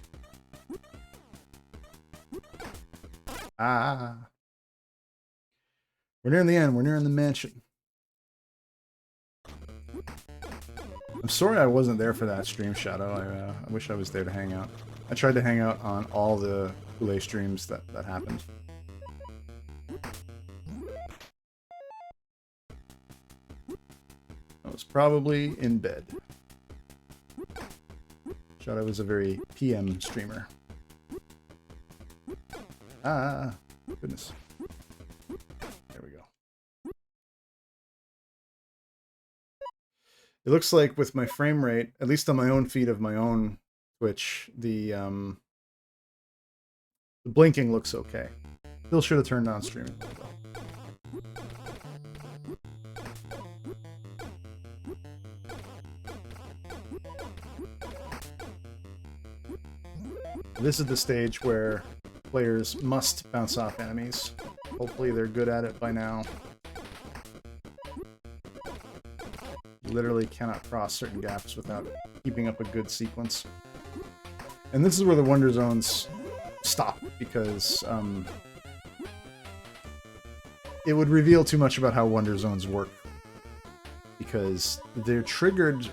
We're nearing the end. We're nearing the mansion. I'm sorry I wasn't there for that stream, Shadow. I wish I was there to hang out. I tried to hang out on all the Poulet streams that happened. I was probably in bed. Shadow was a very PM streamer. Goodness. There we go. It looks like with my frame rate, at least on my own feed of my own Twitch, the blinking looks okay. Still should have turned on streaming. This is the stage where players must bounce off enemies. Hopefully they're good at it by now. You literally cannot cross certain gaps without keeping up a good sequence. And this is where the Wonder Zones stop, because it would reveal too much about how Wonder Zones work. Because they're triggered...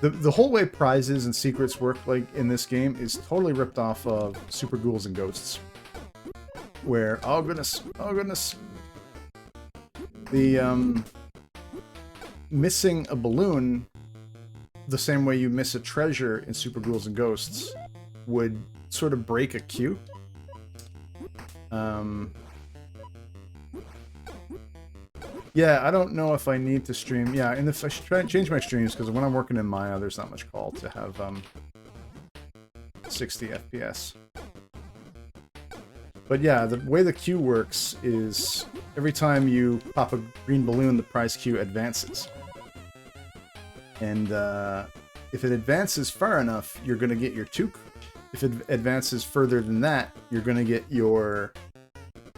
The whole way prizes and secrets work, like in this game, is totally ripped off of Super Ghouls and Ghosts. where, oh goodness, the missing a balloon the same way you miss a treasure in Super Ghouls and Ghosts would sort of break a queue. Yeah, I don't know if I need to stream. Yeah, and if I should try and change my streams, because when I'm working in Maya, there's not much call to have 60 FPS. But yeah, the way the queue works is every time you pop a green balloon, the prize queue advances. And if it advances far enough, you're going to get your toque. If it advances further than that, you're going to get your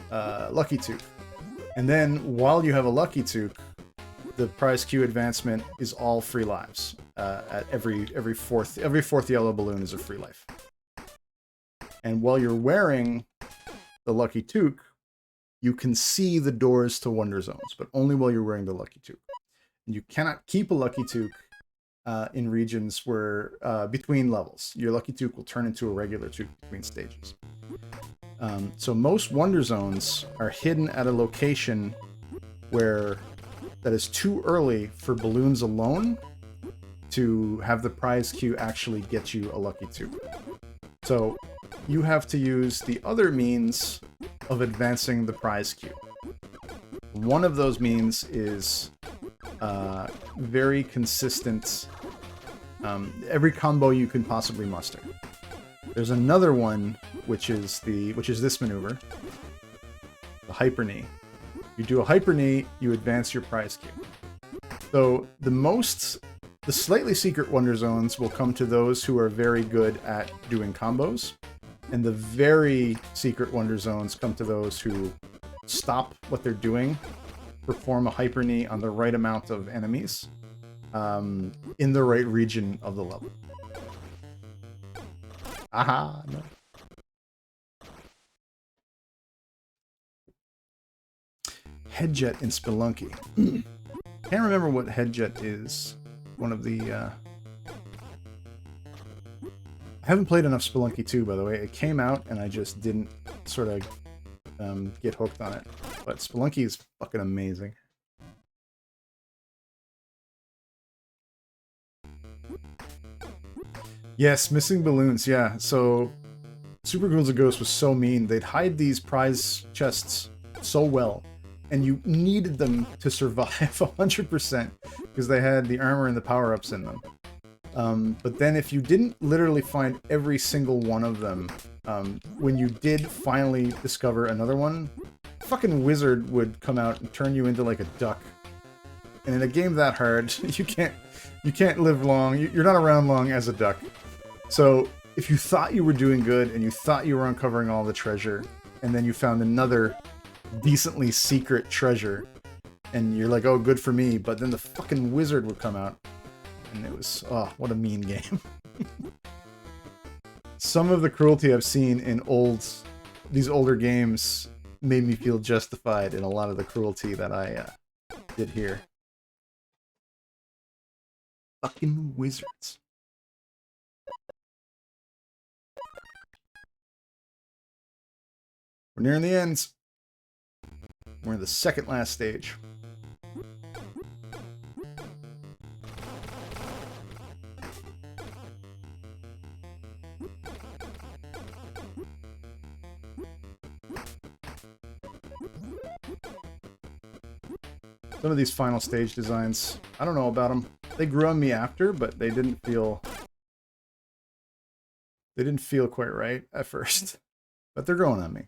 lucky toque. And then, while you have a lucky toque, the prize queue advancement is all free lives. At every fourth yellow balloon is a free life. And while you're wearing the lucky toque, you can see the doors to Wonder Zones, but only while you're wearing the lucky toque. And you cannot keep a lucky toque in regions where between levels. Your lucky toque will turn into a regular toque between stages. So most Wonder Zones are hidden at a location where that is too early for balloons alone to have the prize queue actually get you a lucky toque. So you have to use the other means of advancing the prize queue. One of those means is very consistent, every combo you can possibly muster. There's another one, which is this maneuver, the hyper knee. You do a hyper knee, you advance your prize queue. So the slightly secret Wonder Zones will come to those who are very good at doing combos, and the very secret Wonder Zones come to those who stop what they're doing, perform a hyper knee on the right amount of enemies, in the right region of the level. Aha! No. Headjet in Spelunky. Can't remember what Headjet is. One of the... I haven't played enough Spelunky 2, by the way. It came out, and I just didn't sort of get hooked on it. But Spelunky is fucking amazing. Yes, missing balloons, yeah. So, Super Ghouls and Ghosts was so mean. They'd hide these prize chests so well, and you needed them to survive 100% because they had the armor and the power-ups in them. But then if you didn't literally find every single one of them, when you did finally discover another one, a fucking wizard would come out and turn you into like a duck. And in a game that hard, you can't live long. You're not around long as a duck. So if you thought you were doing good and you thought you were uncovering all the treasure, and then you found another decently secret treasure, and you're like, oh, good for me, but then the fucking wizard would come out, and it was, oh, what a mean game. Some of the cruelty I've seen in these older games made me feel justified in a lot of the cruelty that I did here. Fucking wizards. We're nearing the end. We're in the second last stage. Some of these final stage designs, I don't know about them. They grew on me after, but they didn't feel quite right at first. But they're growing on me.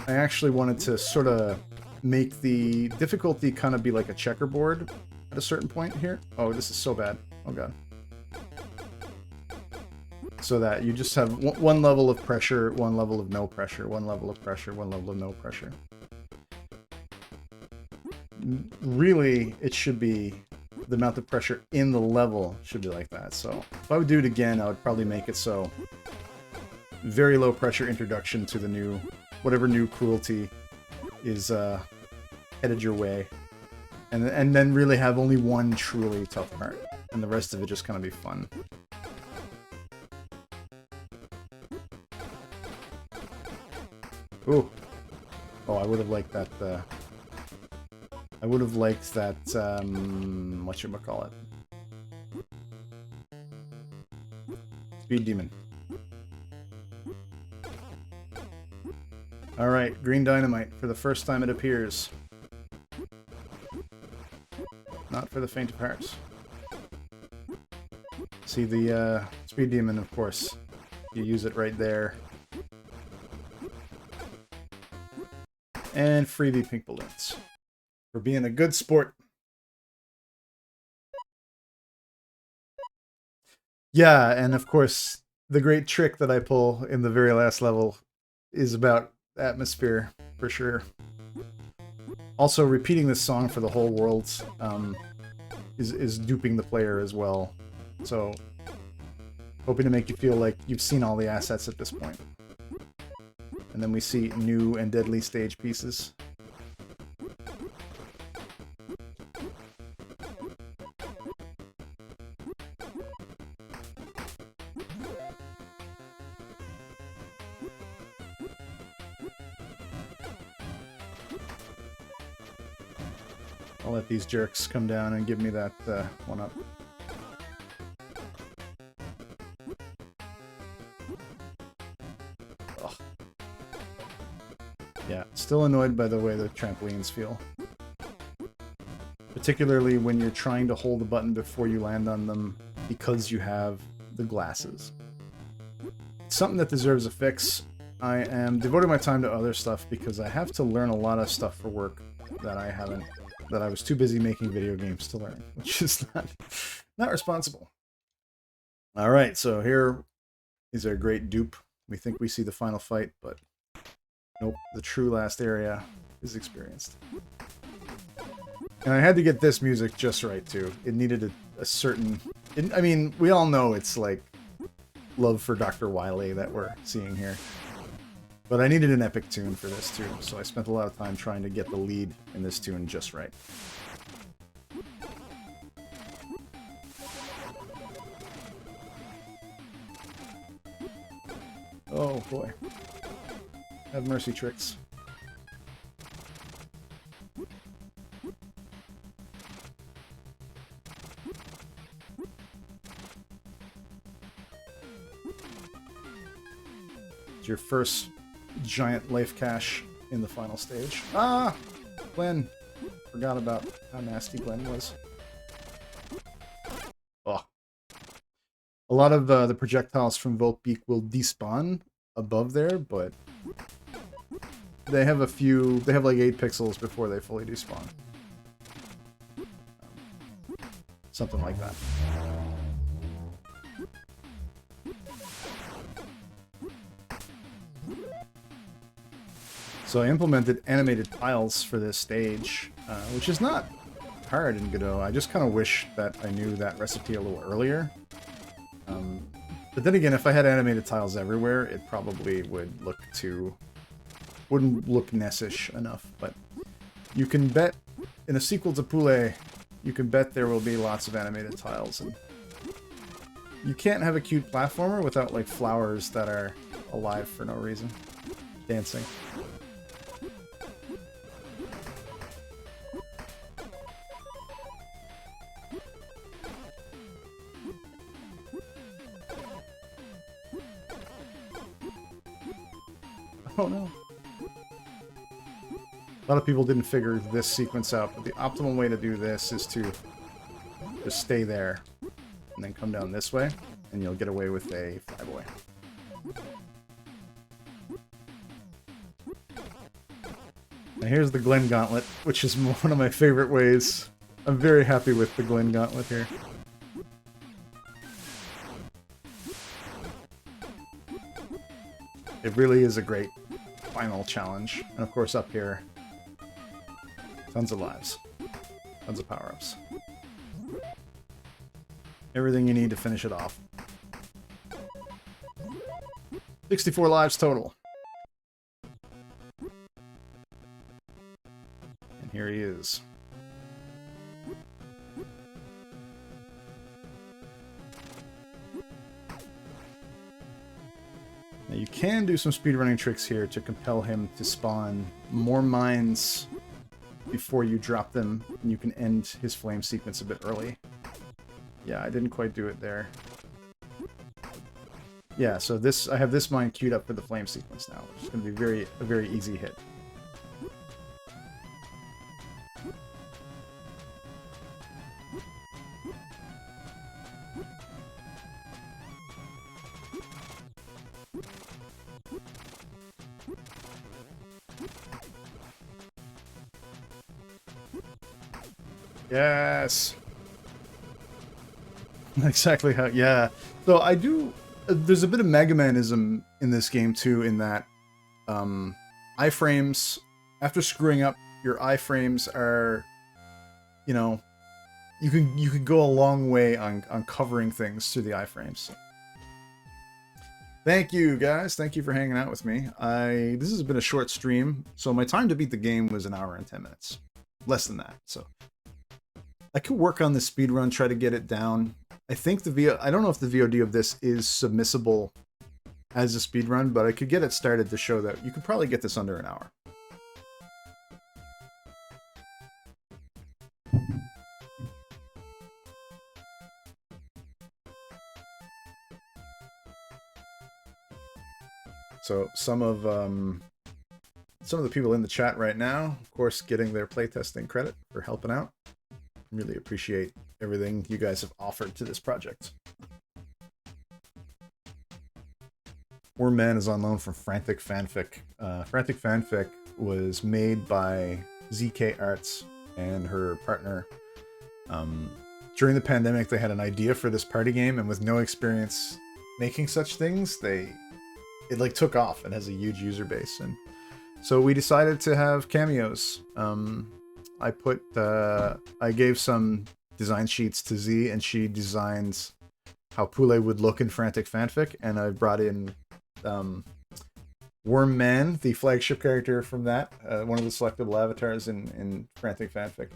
I actually wanted to sort of make the difficulty kind of be like a checkerboard at a certain point here. Oh, this is so bad. Oh god. So that you just have one level of pressure, one level of no pressure, one level of pressure, one level of no pressure. Really, it should be the amount of pressure in the level should be like that. So if I would do it again, I would probably make it so very low pressure introduction to the new, whatever new cruelty is headed your way, and then really have only one truly tough part, and the rest of it just kind of be fun. Ooh. Oh, I would have liked that, I would have liked that, whatchamacallit? Speed Demon. Alright, Green Dynamite. For the first time it appears. Not for the faint of heart. See the, Speed Demon, of course. You use it right there. And freebie pink balloons. For being a good sport. Yeah, and of course, the great trick that I pull in the very last level is about atmosphere, for sure. Also, repeating this song for the whole world is duping the player as well. So, hoping to make you feel like you've seen all the assets at this point. And then we see new and deadly stage pieces. I'll let these jerks come down and give me that one up. Ugh. Yeah, still annoyed by the way the trampolines feel. Particularly when you're trying to hold the button before you land on them because you have the glasses. It's something that deserves a fix. I am devoting my time to other stuff because I have to learn a lot of stuff for work that I was too busy making video games to learn, which is not responsible. Alright, so here is our great dupe. We think we see the final fight, but nope, the true last area is experienced. And I had to get this music just right, too. It needed a certain... I mean, we all know it's like love for Dr. Wily that we're seeing here. But I needed an epic tune for this, too, so I spent a lot of time trying to get the lead in this tune just right. Oh, boy. Have mercy tricks. It's your first giant life cache in the final stage. Ah! Glenn! Forgot about how nasty Glenn was. Oh. A lot of the projectiles from Voltbeak will despawn above there, but they have they have like 8 pixels before they fully despawn. Something like that. So I implemented animated tiles for this stage, which is not hard in Godot. I just kind of wish that I knew that recipe a little earlier. But then again, if I had animated tiles everywhere, it probably wouldn't look Ness-ish enough. But you can bet, in a sequel to Poulet, you can bet there will be lots of animated tiles. And you can't have a cute platformer without, like, flowers that are alive for no reason. Dancing. Oh no. A lot of people didn't figure this sequence out, but the optimal way to do this is to just stay there and then come down this way, and you'll get away with a flyboy. Now here's the Glen Gauntlet, which is one of my favorite ways. I'm very happy with the Glen Gauntlet here. It really is a great final challenge. And of course up here, tons of lives. Tons of power-ups. Everything you need to finish it off. 64 lives total. And here he is. Now you can do some speedrunning tricks here to compel him to spawn more mines before you drop them, and you can end his flame sequence a bit early. Yeah, I didn't quite do it there. Yeah, so this I have this mine queued up for the flame sequence now, which is going to be a very easy hit. Yes. Exactly how, yeah. So I do, there's a bit of Mega Manism in this game too, in that iframes, after screwing up, your iframes are, you know, you can go a long way on covering things through the iframes. Thank you guys, thank you for hanging out with me. This has been a short stream, so my time to beat the game was 1 hour and 10 minutes. Less than that, so I could work on the speedrun, try to get it down. I think I don't know if the VOD of this is submissible as a speedrun, but I could get it started to show that you could probably get this under 1 hour. So some of the people in the chat right now, of course, getting their playtesting credit for helping out. Really appreciate everything you guys have offered to this project. Wormman is on loan from Frantic Fanfic. Frantic Fanfic was made by ZK Arts and her partner. During the pandemic, they had an idea for this party game, and with no experience making such things, it like took off and has a huge user base. And so we decided to have cameos. I gave some design sheets to Z, and she designed how Poulet would look in Frantic Fanfic, and I brought in Wormman, the flagship character from that, one of the selectable avatars in Frantic Fanfic,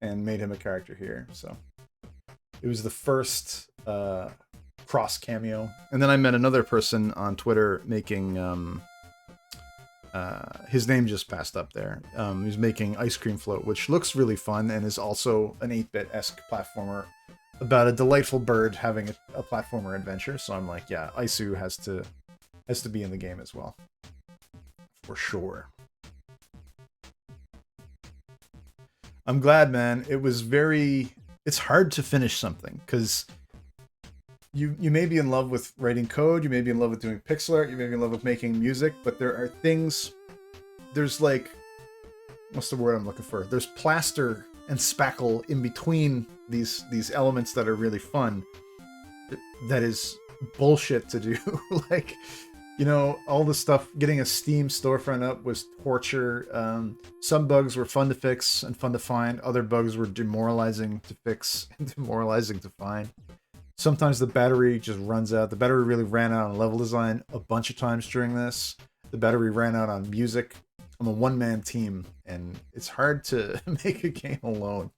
and made him a character here. So it was the first cross cameo. And then I met another person on Twitter making his name just passed up there. He's making Ice Cream Float, which looks really fun and is also an 8-bit-esque platformer about a delightful bird having a platformer adventure. So I'm like, yeah, Isu has to be in the game as well, for sure. I'm glad, man. It's hard to finish something because you may be in love with writing code, you may be in love with doing pixel art, you may be in love with making music, but there are things, there's like, what's the word I'm looking for? There's plaster and spackle in between these elements that are really fun. That is bullshit to do. Like, you know, all the stuff, getting a Steam storefront up was torture. Some bugs were fun to fix and fun to find. Other bugs were demoralizing to fix and demoralizing to find. Sometimes the battery just runs out. The battery really ran out on level design a bunch of times during this. The battery ran out on music. I'm a one-man team, and it's hard to make a game alone.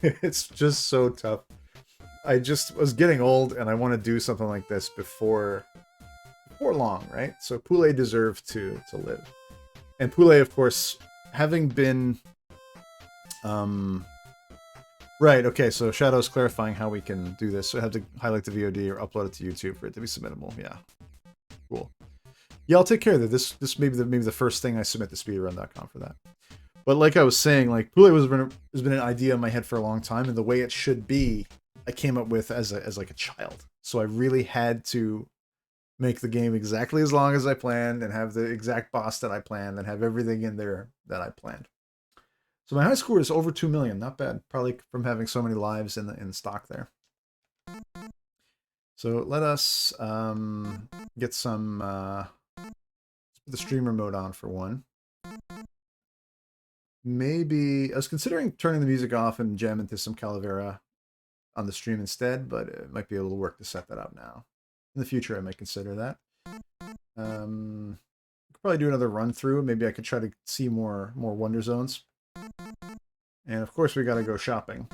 It's just so tough. I just was getting old, and I want to do something like this before long, right? So Poulet deserved to live. And Poulet, of course, having been... Right, okay, so Shadow's clarifying how we can do this. So I have to highlight the VOD or upload it to YouTube for it to be submittable. Yeah. Cool. Yeah, I'll take care of that. This may be the first thing I submit to speedrun.com for that. But like I was saying, like, Poulet has been an idea in my head for a long time, and the way it should be, I came up with as like a child. So I really had to make the game exactly as long as I planned, and have the exact boss that I planned, and have everything in there that I planned. So my high score is over 2 million. Not bad. Probably from having so many lives in stock there. So let us get some... let's put the streamer mode on for one. Maybe... I was considering turning the music off and jam into some Calavera on the stream instead, but it might be a little work to set that up now. In the future, I might consider that. Could probably do another run through. Maybe I could try to see more Wonder Zones. And of course, we gotta go shopping.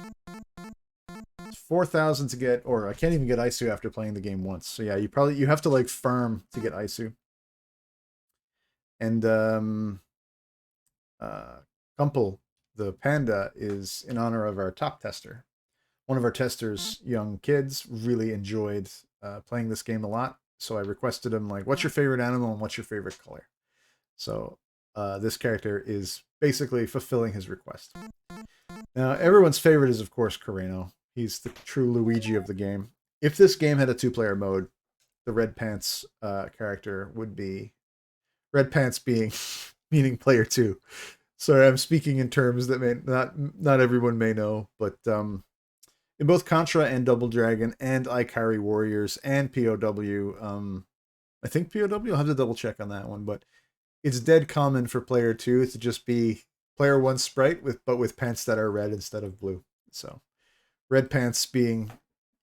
It's 4,000 to get, or I can't even get Isu after playing the game once. So yeah, you have to like farm to get Isu. And Kumpel, the panda, is in honor of our top tester. One of our testers, young kids, really enjoyed playing this game a lot. So I requested him, like, what's your favorite animal and what's your favorite color? So this character is basically fulfilling his request. Now, everyone's favorite is, of course, Carino. He's the true Luigi of the game. If this game had a two-player mode, the Red Pants character would be... Red Pants being meaning player 2. Sorry, I'm speaking in terms that may not everyone may know, but in both Contra and Double Dragon and Ikari Warriors and POW, I think POW, I'll have to double check on that one, but it's dead common for player 2 to just be player 1 sprite but with pants that are red instead of blue. So Red Pants being,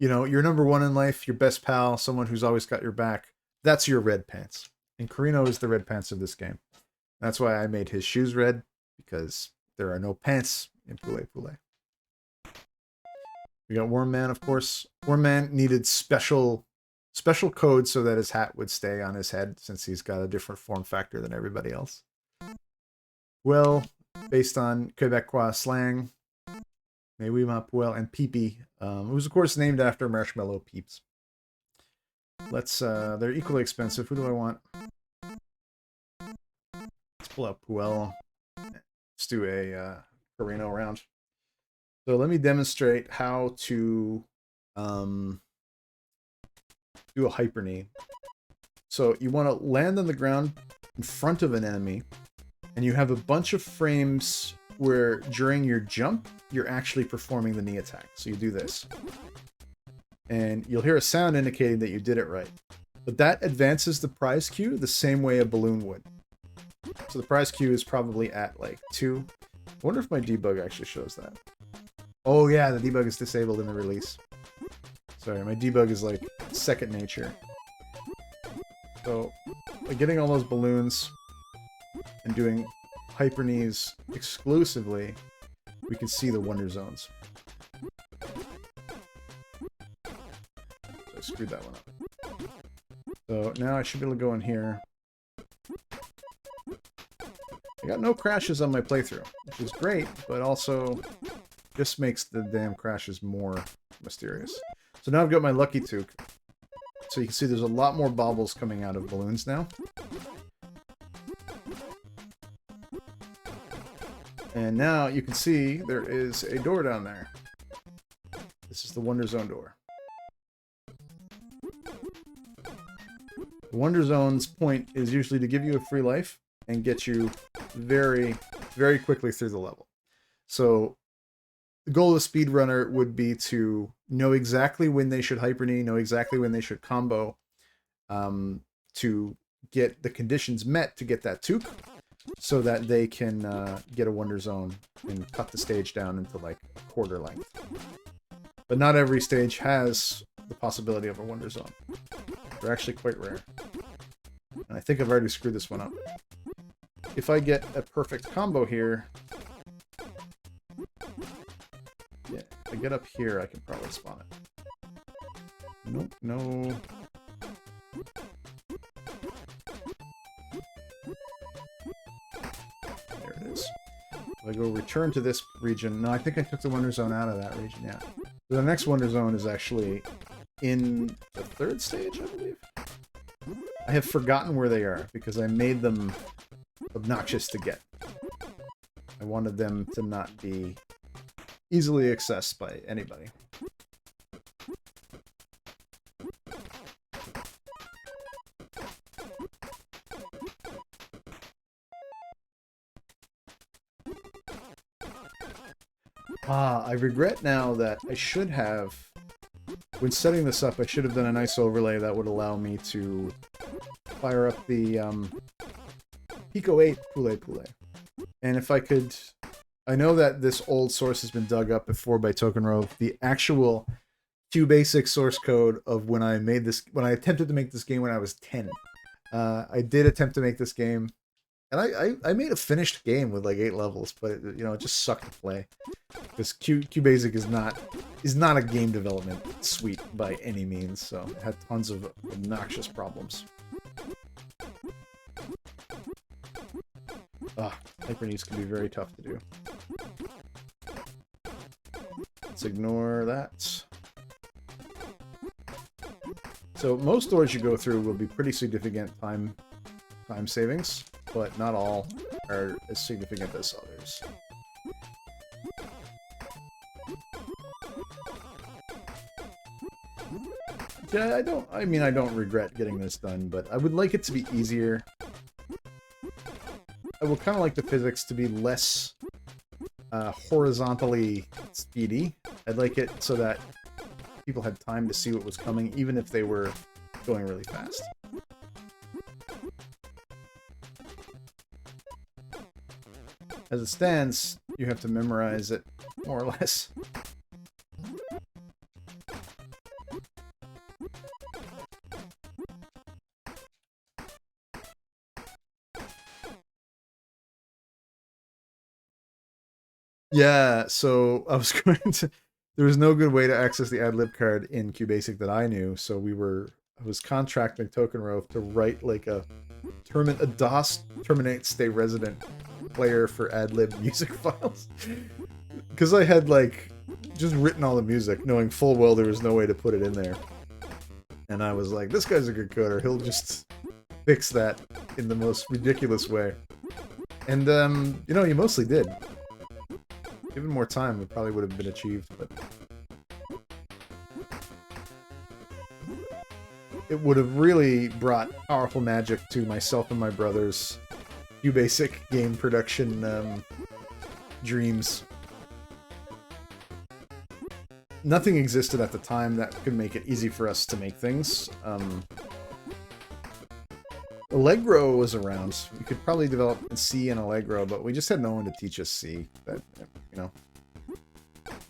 you know, your number one in life, your best pal, someone who's always got your back. That's your Red Pants. And Carino is the Red Pants of this game. That's why I made his shoes red, because there are no pants in Poulet. We got Worm Man, of course. Worm Man needed special code so that his hat would stay on his head, since he's got a different form factor than everybody else. Well, based on Quebecois slang, mais oui, ma poêle, and Peepee. It was, of course, named after Marshmallow Peeps. Let's, they're equally expensive. Who do I want? Let's pull out Poulet. Let's do a Carino round. So let me demonstrate how to do a hyper knee. So you want to land on the ground in front of an enemy, and you have a bunch of frames where during your jump, you're actually performing the knee attack. So you do this. And you'll hear a sound indicating that you did it right. But that advances the prize queue the same way a balloon would. So the prize queue is probably at like 2. I wonder if my debug actually shows that. Oh yeah, the debug is disabled in the release. Sorry, my debug is like second nature. So by getting all those balloons and doing hyper knees exclusively, we can see the wonder zones. I screwed that one up. So now I should be able to go in here. I got no crashes on my playthrough, which is great, but also just makes the damn crashes more mysterious. So now I've got my Lucky Toque. So you can see there's a lot more baubles coming out of balloons now. And now you can see there is a door down there. This is the Wonder Zone door. The Wonder Zone's point is usually to give you a free life and get you very, very quickly through the level. So the goal of a speedrunner would be to know exactly when they should hyper knee, know exactly when they should combo, to get the conditions met to get that toque, so that they can get a Wonder Zone and cut the stage down into like a quarter length. But not every stage has the possibility of a Wonder Zone. They're actually quite rare. And I think I've already screwed this one up. If I get a perfect combo here, yeah, if I get up here, I can probably spawn it. Nope, no. There it is. If I go return to this region, no, I think I took the Wonder Zone out of that region, yeah. So the next Wonder Zone is actually in the third stage, I believe. I have forgotten where they are, because I made them obnoxious to get. I wanted them to not be easily accessed by anybody. I regret now that I should have, when setting this up, I should have done a nice overlay that would allow me to fire up the Pico 8 Poulet. And if I could, I know that this old source has been dug up before by TokenRove. The actual QBasic source code of when I made this, when I attempted to make this game when I was 10. I did attempt to make this game, and I made a finished game with like 8 levels, but it, you know, it just sucked to play. Because QBasic is not a game development suite by any means, so it had tons of obnoxious problems. Hyperknees can be very tough to do. Let's ignore that. So most doors you go through will be pretty significant time savings, but not all are as significant as others. Yeah, I don't regret getting this done, but I would like it to be easier. I would kind of like the physics to be less horizontally speedy. I'd like it so that people had time to see what was coming, even if they were going really fast. As it stands, you have to memorize it, more or less. Yeah, so I was going to... There was no good way to access the ad-lib card in QBasic that I knew, so I was contracting TokenRove to write like a DOS terminate stay resident player for ad-lib music files. Because I had like just written all the music, knowing full well there was no way to put it in there. And I was like, this guy's a good coder, he'll just fix that in the most ridiculous way. And, you know, he mostly did. Given more time, it probably would have been achieved, but... It would have really brought powerful magic to myself and my brother's QBasic game production dreams. Nothing existed at the time that could make it easy for us to make things. Allegro was around. We could probably develop in C and Allegro, but we just had no one to teach us C. That, you know,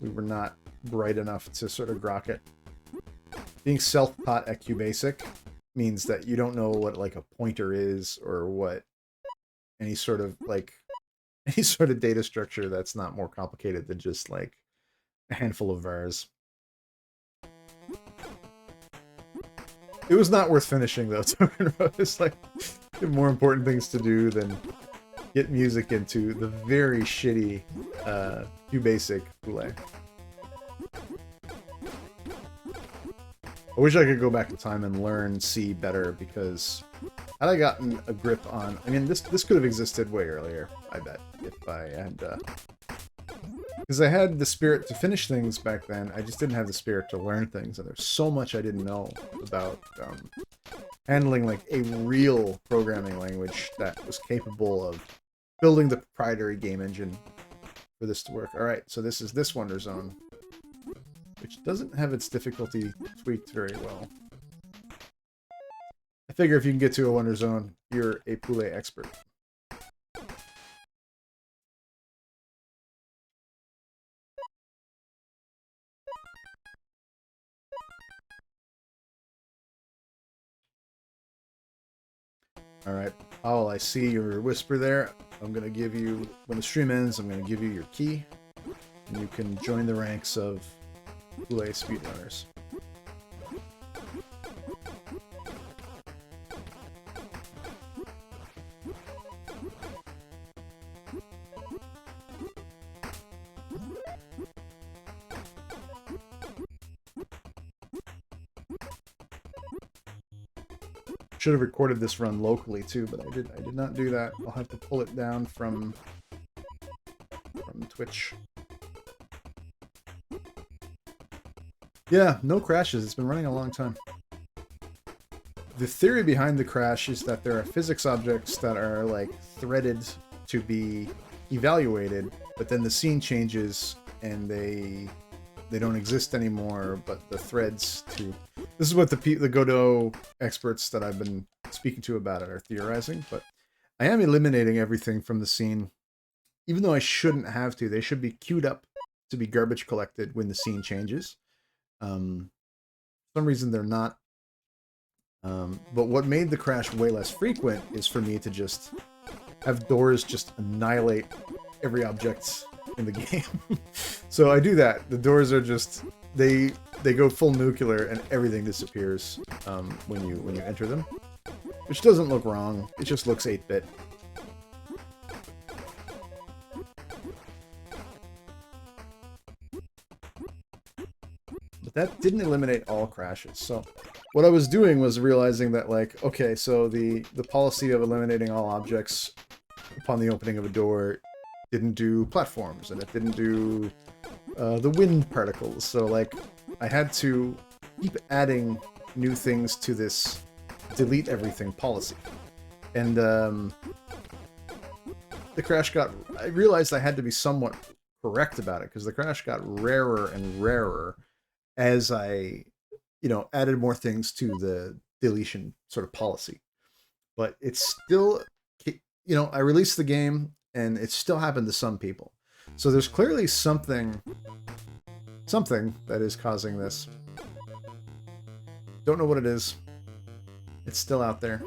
we were not bright enough to sort of grok it. Being self-taught at QBasic means that you don't know what like a pointer is or what any sort of data structure that's not more complicated than just like a handful of vars. It was not worth finishing though. It's like more important things to do than get music into the very shitty QBasic Poulet. I wish I could go back in time and learn C better, because had I gotten a grip on... I mean, this could have existed way earlier, I bet, if I had... Because I had the spirit to finish things back then, I just didn't have the spirit to learn things, and there's so much I didn't know about handling, like, a real programming language that was capable of building the proprietary game engine for this to work. Alright, so this is this Wonder Zone, which doesn't have its difficulty tweaked very well. I figure if you can get to a Wonder Zone, you're a Poulet expert. Alright, Paul, I see your whisper there. I'm going to give you, when the stream ends, I'm going to give you your key, and you can join the ranks of Poulet speedrunners. Should have recorded this run locally too, but I did not do that. I'll have to pull it down from Twitch. Yeah, no crashes. It's been running a long time. The theory behind the crash is that there are physics objects that are like threaded to be evaluated, but then the scene changes and they don't exist anymore, but the threads to... This is what the Godot experts that I've been speaking to about it are theorizing, but I am eliminating everything from the scene, even though I shouldn't have to. They should be queued up to be garbage collected when the scene changes. For some reason they're not. But what made the crash way less frequent is for me to just have doors just annihilate every object in the game. So I do that. The doors are just... They go full nuclear and everything disappears when you enter them, which doesn't look wrong. It just looks 8-bit. But that didn't eliminate all crashes. So what I was doing was realizing that, like, okay, so the policy of eliminating all objects upon the opening of a door didn't do platforms, and it didn't do the wind particles. So, like, I had to keep adding new things to this delete everything policy. And the crash got... I realized I had to be somewhat correct about it, because the crash got rarer and rarer as I, you know, added more things to the deletion sort of policy. But it's still, you know, I released the game and it still happened to some people. So there's clearly something that is causing this. Don't know what it is. It's still out there.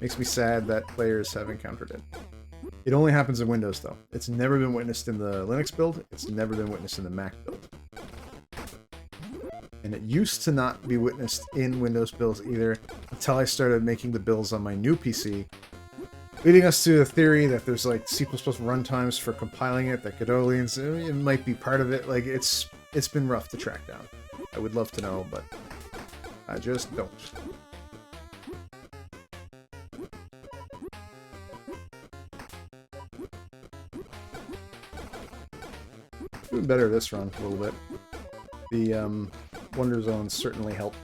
Makes me sad that players have encountered it. It only happens in Windows, though. It's never been witnessed in the Linux build. It's never been witnessed in the Mac build. And it used to not be witnessed in Windows builds either, until I started making the builds on my new PC, leading us to the theory that there's like C++ runtimes for compiling it, that Godot leans, it might be part of it. Like, it's been rough to track down. I would love to know, but I just don't. Doing better this run a little bit. The Wonder Zones certainly help.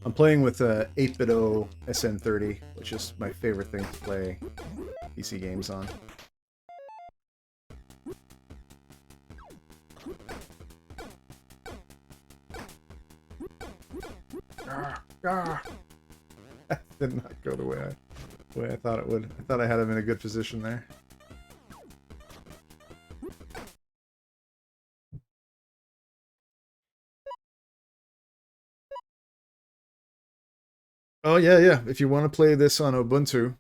I'm playing with 8BitO SN30, which is my favorite thing to play PC games on. That did not go the way I thought it would. I thought I had him in a good position there. Oh, yeah. If you want to play this on Ubuntu,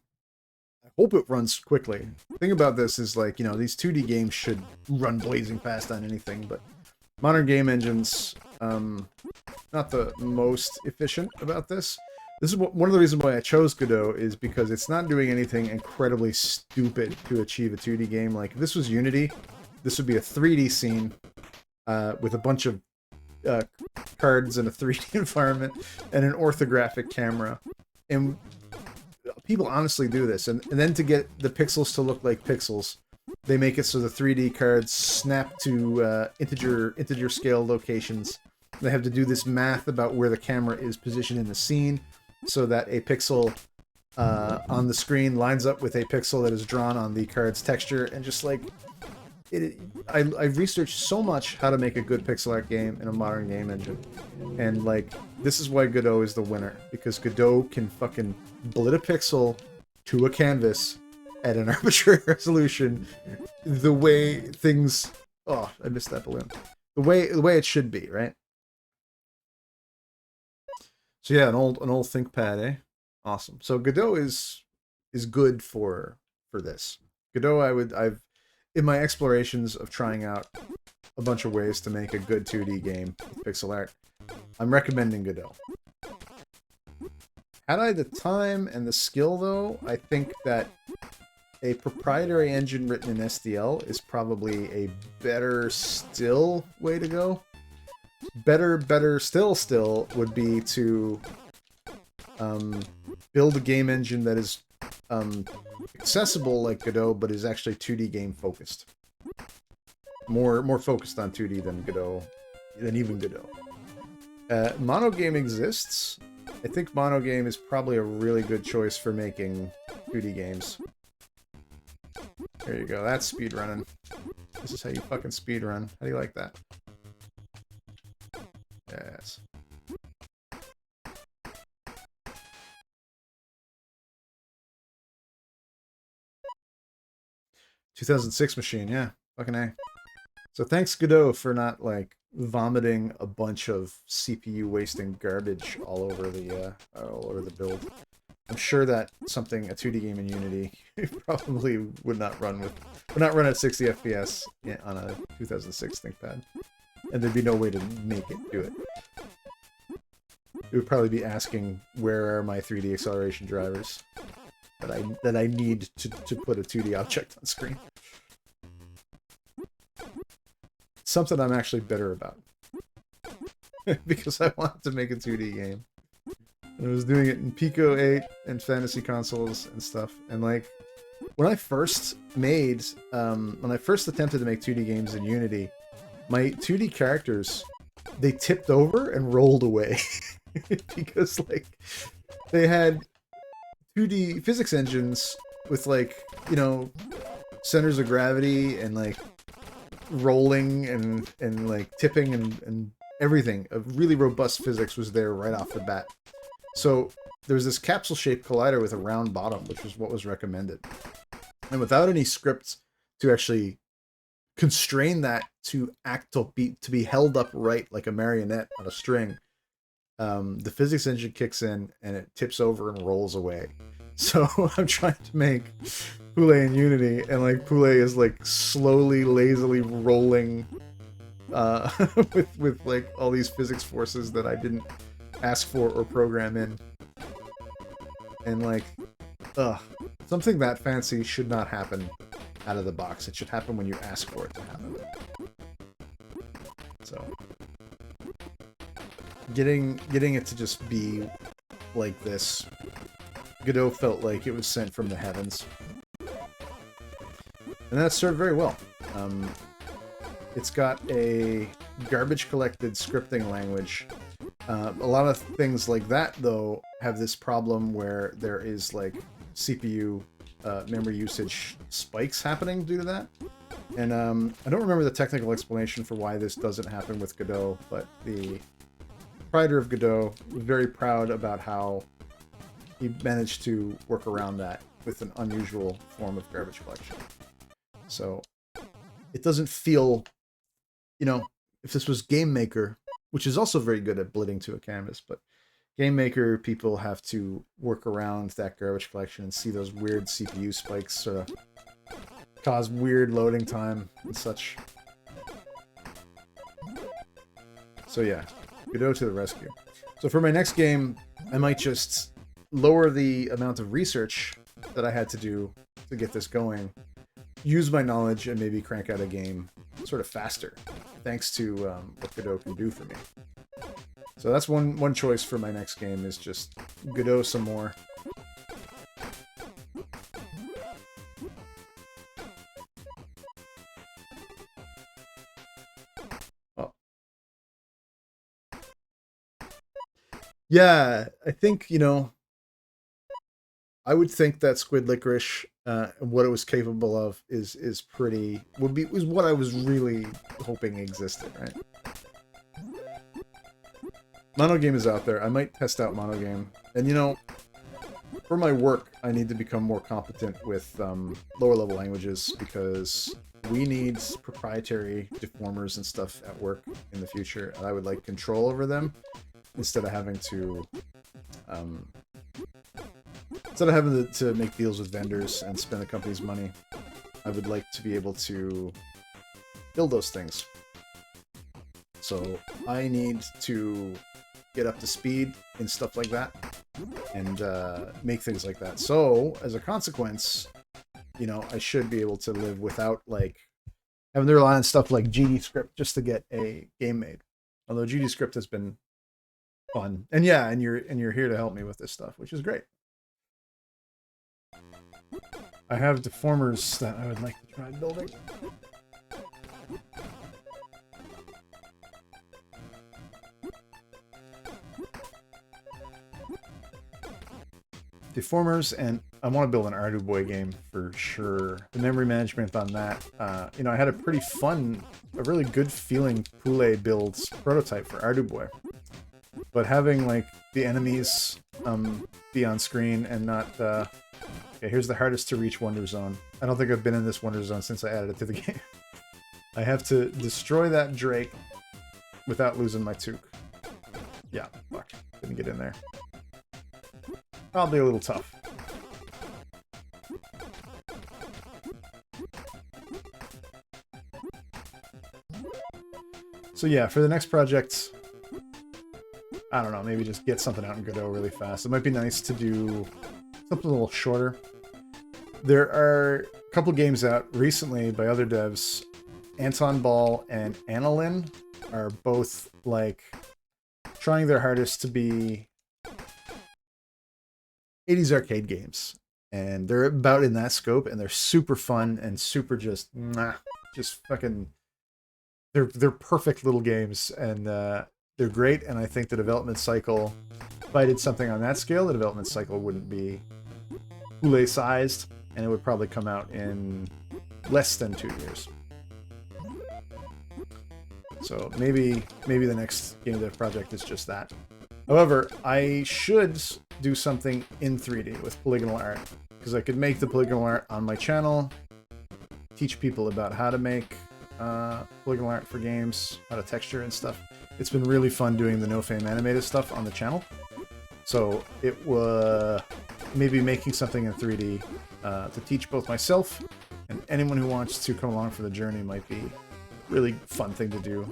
I hope it runs quickly. The thing about this is, like, you know, these 2D games should run blazing fast on anything, but modern game engines, not the most efficient about this. This is one of the reasons why I chose Godot, is because it's not doing anything incredibly stupid to achieve a 2D game. Like, if this was Unity, this would be a 3D scene with a bunch of cards in a 3D environment and an orthographic camera. And people honestly do this. And then to get the pixels to look like pixels, they make it so the 3D cards snap to integer scale locations. They have to do this math about where the camera is positioned in the scene, so that a pixel on the screen lines up with a pixel that is drawn on the card's texture. And just like, I've researched so much how to make a good pixel art game in a modern game engine. And like, this is why Godot is the winner, because Godot can fucking blit a pixel to a canvas at an arbitrary resolution the way things... Oh, I missed that balloon. The way it should be, right? So yeah, an old ThinkPad, eh? Awesome. So Godot is good for this. Godot, I've in my explorations of trying out a bunch of ways to make a good 2D game with pixel art, I'm recommending Godot. Had I the time and the skill, though, I think that a proprietary engine written in SDL is probably a better still way to go. Better still would be to build a game engine that is accessible like Godot, but is actually 2D game focused. More focused on 2D than Godot, than even Godot. Monogame exists. I think Monogame is probably a really good choice for making 2D games. There you go, that's speedrunning. This is how you fucking speedrun. How do you like that? Yes. ...2006 machine, yeah. Fucking A. So thanks, Godot, for not, like, vomiting a bunch of CPU wasting garbage all over the build. I'm sure that a 2D game in Unity probably would not run at 60 FPS on a 2006 ThinkPad. And there'd be no way to make it do it. It would probably be asking, where are my 3D acceleration drivers? that I need to put a 2D object on screen. Something I'm actually bitter about. Because I wanted to make a 2D game. And I was doing it in Pico 8 and fantasy consoles and stuff. And like, when I first attempted to make 2D games in Unity, my 2D characters, they tipped over and rolled away. Because like, they had 2D physics engines with like, you know, centers of gravity and like rolling and like tipping and everything. A really robust physics was there right off the bat. So there was this capsule-shaped collider with a round bottom, which was what was recommended. And without any scripts to actually constrain that to be held upright like a marionette on a string, the physics engine kicks in and it tips over and rolls away. So I'm trying to make Poulet in Unity, and like Poulet is like slowly, lazily rolling with like all these physics forces that I didn't ask for or program in. And like, something that fancy should not happen out of the box. It should happen when you ask for it to happen. So getting it to just be like this, Godot felt like it was sent from the heavens. And that served very well. It's got a garbage collected scripting language. A lot of things like that, though, have this problem where there is like CPU memory usage spikes happening due to that. And I don't remember the technical explanation for why this doesn't happen with Godot, but the proprietor of Godot was very proud about how he managed to work around that with an unusual form of garbage collection. So it doesn't feel, you know, if this was Game Maker, which is also very good at blitting to a canvas, but Game Maker people have to work around that garbage collection and see those weird CPU spikes cause weird loading time and such. So yeah, Godot to the rescue. So for my next game, I might just lower the amount of research that I had to do to get this going, use my knowledge, and maybe crank out a game sort of faster, thanks to what Godot can do for me. So that's one choice for my next game, is just Godot some more. Oh. Yeah, I think, you know, I would think that Squid Licorice, what it was capable of, was what I was really hoping existed, right? Monogame is out there. I might test out Monogame. And you know, for my work, I need to become more competent with lower level languages, because we need proprietary deformers and stuff at work in the future, and I would like control over them instead of having to make deals with vendors and spend the company's money. I would like to be able to build those things. So I need to get up to speed in stuff like that and make things like that. So as a consequence, you know, I should be able to live without like having to rely on stuff like GDScript just to get a game made. Although GDScript has been fun, and yeah, and you're here to help me with this stuff, which is great. I have deformers that I would like to try building. Deformers, and I want to build an Arduboy game for sure. The memory management on that, you know, I had a really good feeling Poulet builds prototype for Arduboy. But having like the enemies be on screen and not okay, here's the hardest to reach Wonder Zone. I don't think I've been in this Wonder Zone since I added it to the game. I have to destroy that Drake without losing my toque. Yeah, fuck. Didn't get in there. Probably a little tough. So yeah, for the next project, I don't know, maybe just get something out in Godot really fast. It might be nice to do something a little shorter. There are a couple games out recently by other devs. Anton Ball and Annalyn are both like trying their hardest to be 80s arcade games, and they're about in that scope, and they're super fun and super just fucking they're perfect little games, and they're great. And I think the development cycle, if I did something on that scale, the development cycle wouldn't be Poulet sized, and it would probably come out in less than 2 years. So maybe the next game dev project is just that. However, I should do something in 3D with polygonal art, because I could make the polygonal art on my channel, teach people about how to make polygonal art for games, how to texture and stuff. It's been really fun doing the No Fame animated stuff on the channel. So it was maybe making something in 3D to teach both myself and anyone who wants to come along for the journey might be a really fun thing to do.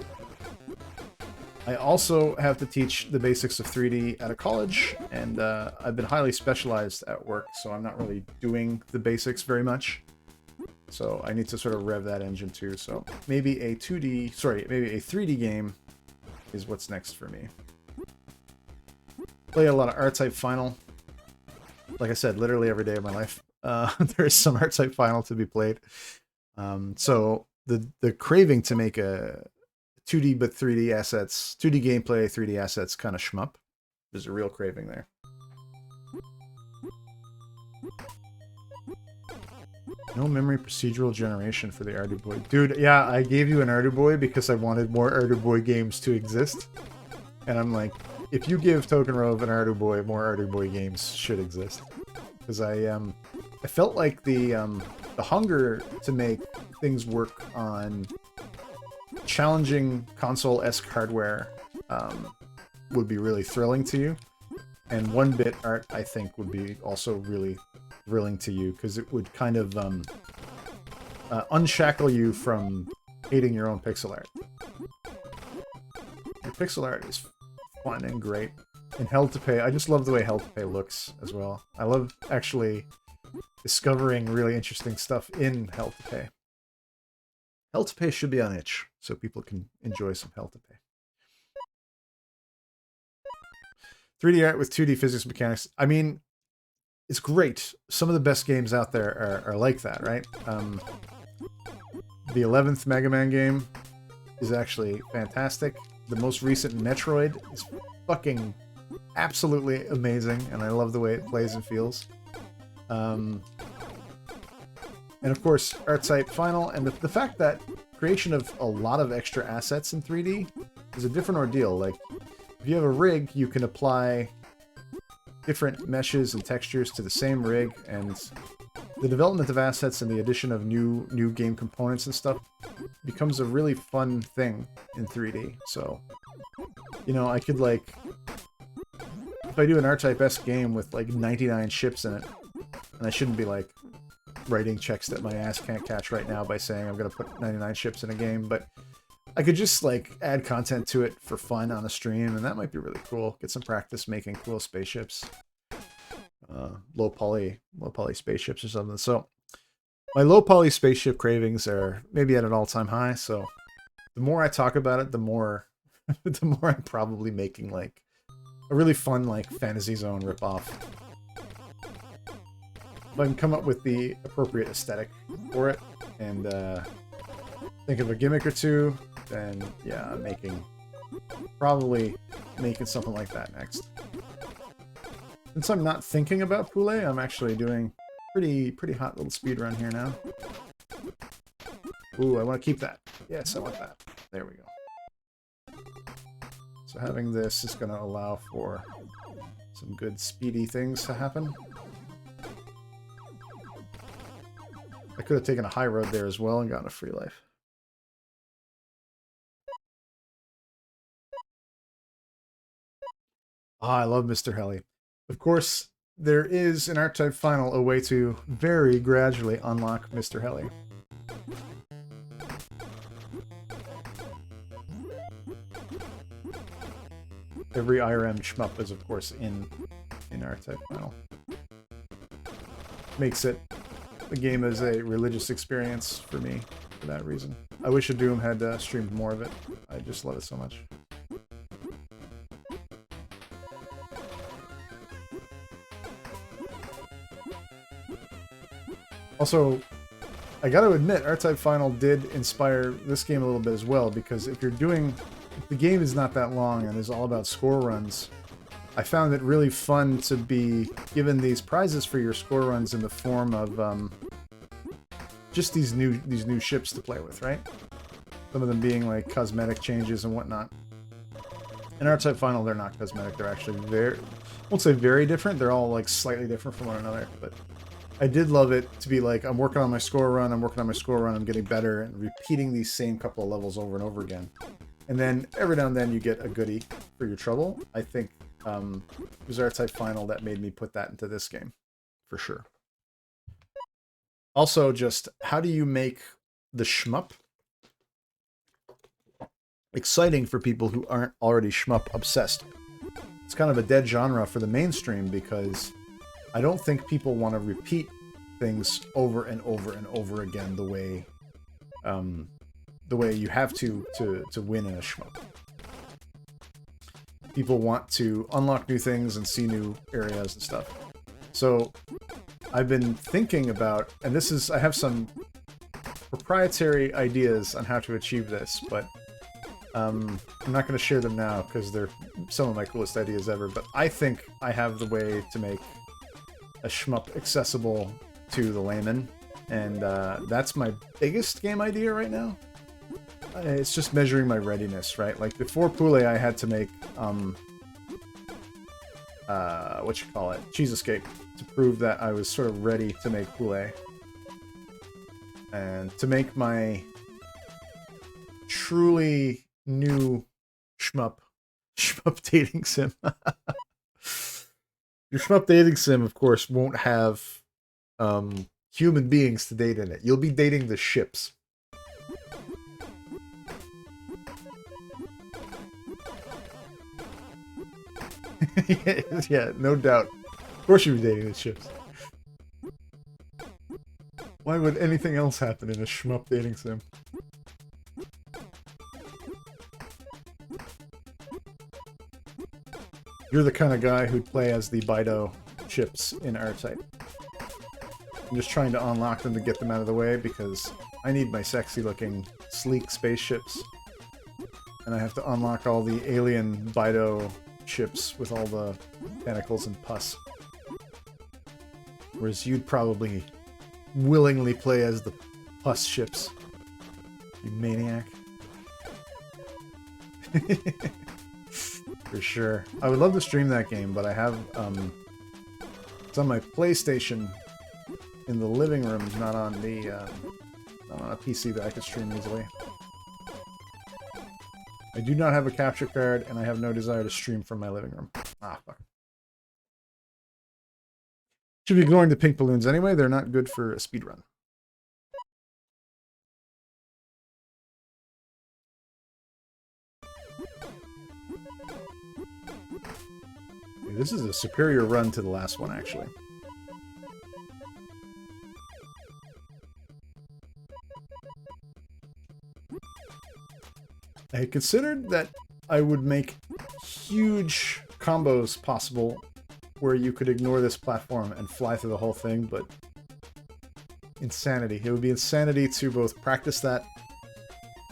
I also have to teach the basics of 3D at a college, and I've been highly specialized at work, so I'm not really doing the basics very much. So I need to sort of rev that engine too. So maybe a 3D game is what's next for me. Play a lot of R-Type Final. Like I said, literally every day of my life. There's some R-Type Final to be played. So the craving to make a 2D but 3D assets, 2D gameplay, 3D assets kind of shmup. There's a real craving there. No memory procedural generation for the Arduboy. Dude, yeah, I gave you an Arduboy because I wanted more Arduboy games to exist. And I'm like, if you give Token Rove an Arduboy, more Arduboy games should exist. Because I felt like the hunger to make things work on challenging console-esque hardware would be really thrilling to you. And 1-bit art, I think, would be also really thrilling to you, because it would kind of unshackle you from hating your own pixel art. Your pixel art is fun and great. And Hell to Pay, I just love the way Hell to Pay looks as well. I love actually discovering really interesting stuff in Hell to Pay. Hell to Pay should be on itch, so people can enjoy some Hell to Pay. 3D art with 2D physics mechanics. I mean, it's great. Some of the best games out there are like that, right? The 11th Mega Man game is actually fantastic. The most recent Metroid is fucking absolutely amazing, and I love the way it plays and feels. And of course, R-Type Final, and the fact that creation of a lot of extra assets in 3D is a different ordeal. Like, if you have a rig, you can apply different meshes and textures to the same rig, and the development of assets and the addition of new game components and stuff becomes a really fun thing in 3D. So, you know, I could, like, if I do an R-Type-esque game with like 99 ships in it, and I shouldn't be like writing checks that my ass can't catch right now by saying I'm going to put 99 ships in a game, but I could just like add content to it for fun on a stream, and that might be really cool. Get some practice making cool spaceships. Low poly spaceships or something. So my low poly spaceship cravings are maybe at an all-time high, so the more I talk about it, the more the more I'm probably making like a really fun like Fantasy Zone ripoff. If I can come up with the appropriate aesthetic for it and think of a gimmick or two, then yeah, I'm probably making something like that next. Since I'm not thinking about Poulet, I'm actually doing pretty hot little speed run here now. Ooh, I want to keep that. Yes, I want that. There we go. So having this is going to allow for some good speedy things to happen. I could have taken a high road there as well and gotten a free life. Ah, I love Mr. Heli. Of course, there is in R-Type Final a way to very gradually unlock Mr. Heli. Every IRM shmup is, of course, in R-Type Final. makes it the game as a religious experience for me for that reason. I wish a Doom had streamed more of it. I just love it so much. Also, I gotta admit, R-Type Final did inspire this game a little bit as well, because if the game is not that long and is all about score runs, I found it really fun to be given these prizes for your score runs in the form of just these new ships to play with, right? Some of them being like cosmetic changes and whatnot. In R-Type Final, they're not cosmetic. They're actually I won't say very different. They're all like slightly different from one another, but I did love it to be like, I'm working on my score run, I'm getting better, and repeating these same couple of levels over and over again. And then every now and then you get a goodie for your trouble. I think it was R-Type Final that made me put that into this game, for sure. Also, just how do you make the shmup exciting for people who aren't already shmup obsessed? It's kind of a dead genre for the mainstream because I don't think people want to repeat things over and over and over again the way you have to win in a shmup. People want to unlock new things and see new areas and stuff. So I've been thinking about, and I have some proprietary ideas on how to achieve this, but I'm not going to share them now because they're some of my coolest ideas ever, but I think I have the way to make a shmup accessible to the layman, and that's my biggest game idea right now. It's just measuring my readiness, right? Like before Poulet, I had to make Cheese Escape to prove that I was sort of ready to make Poulet, and to make my truly new shmup dating sim. Your shmup dating sim, of course, won't have human beings to date in it. You'll be dating the ships. Yeah, no doubt. Of course you'll be dating the ships. Why would anything else happen in a shmup dating sim? You're the kind of guy who'd play as the Bido ships in R-Type. I'm just trying to unlock them to get them out of the way because I need my sexy-looking, sleek spaceships. And I have to unlock all the alien Bido ships with all the tentacles and pus. Whereas you'd probably willingly play as the pus ships. You maniac. For sure. I would love to stream that game, but I have, it's on my PlayStation in the living room, not on a PC that I could stream easily. I do not have a capture card, and I have no desire to stream from my living room. Ah, fuck. Should be ignoring the pink balloons anyway. They're not good for a speedrun. This is a superior run to the last one, actually. I had considered that I would make huge combos possible where you could ignore this platform and fly through the whole thing, but insanity. It would be insanity to both practice that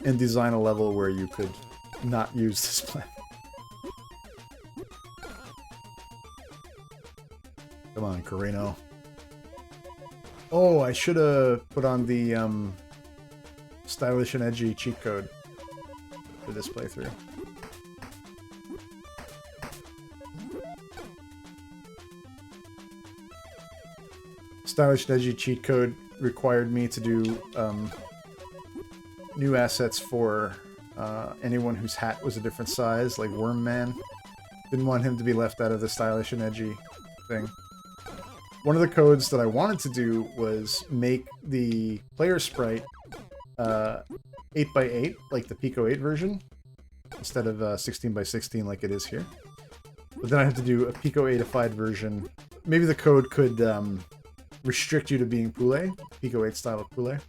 and design a level where you could not use this platform. Come on, Carino. Oh, I should have put on the stylish and edgy cheat code for this playthrough. Stylish and edgy cheat code required me to do new assets for anyone whose hat was a different size, like Worm Man. Didn't want him to be left out of the stylish and edgy thing. One of the codes that I wanted to do was make the player sprite 8x8, like the Pico 8 version, instead of 16x16 like it is here. But then I have to do a Pico 8ified version. Maybe the code could restrict you to being Poulet, Pico 8 style of Poulet.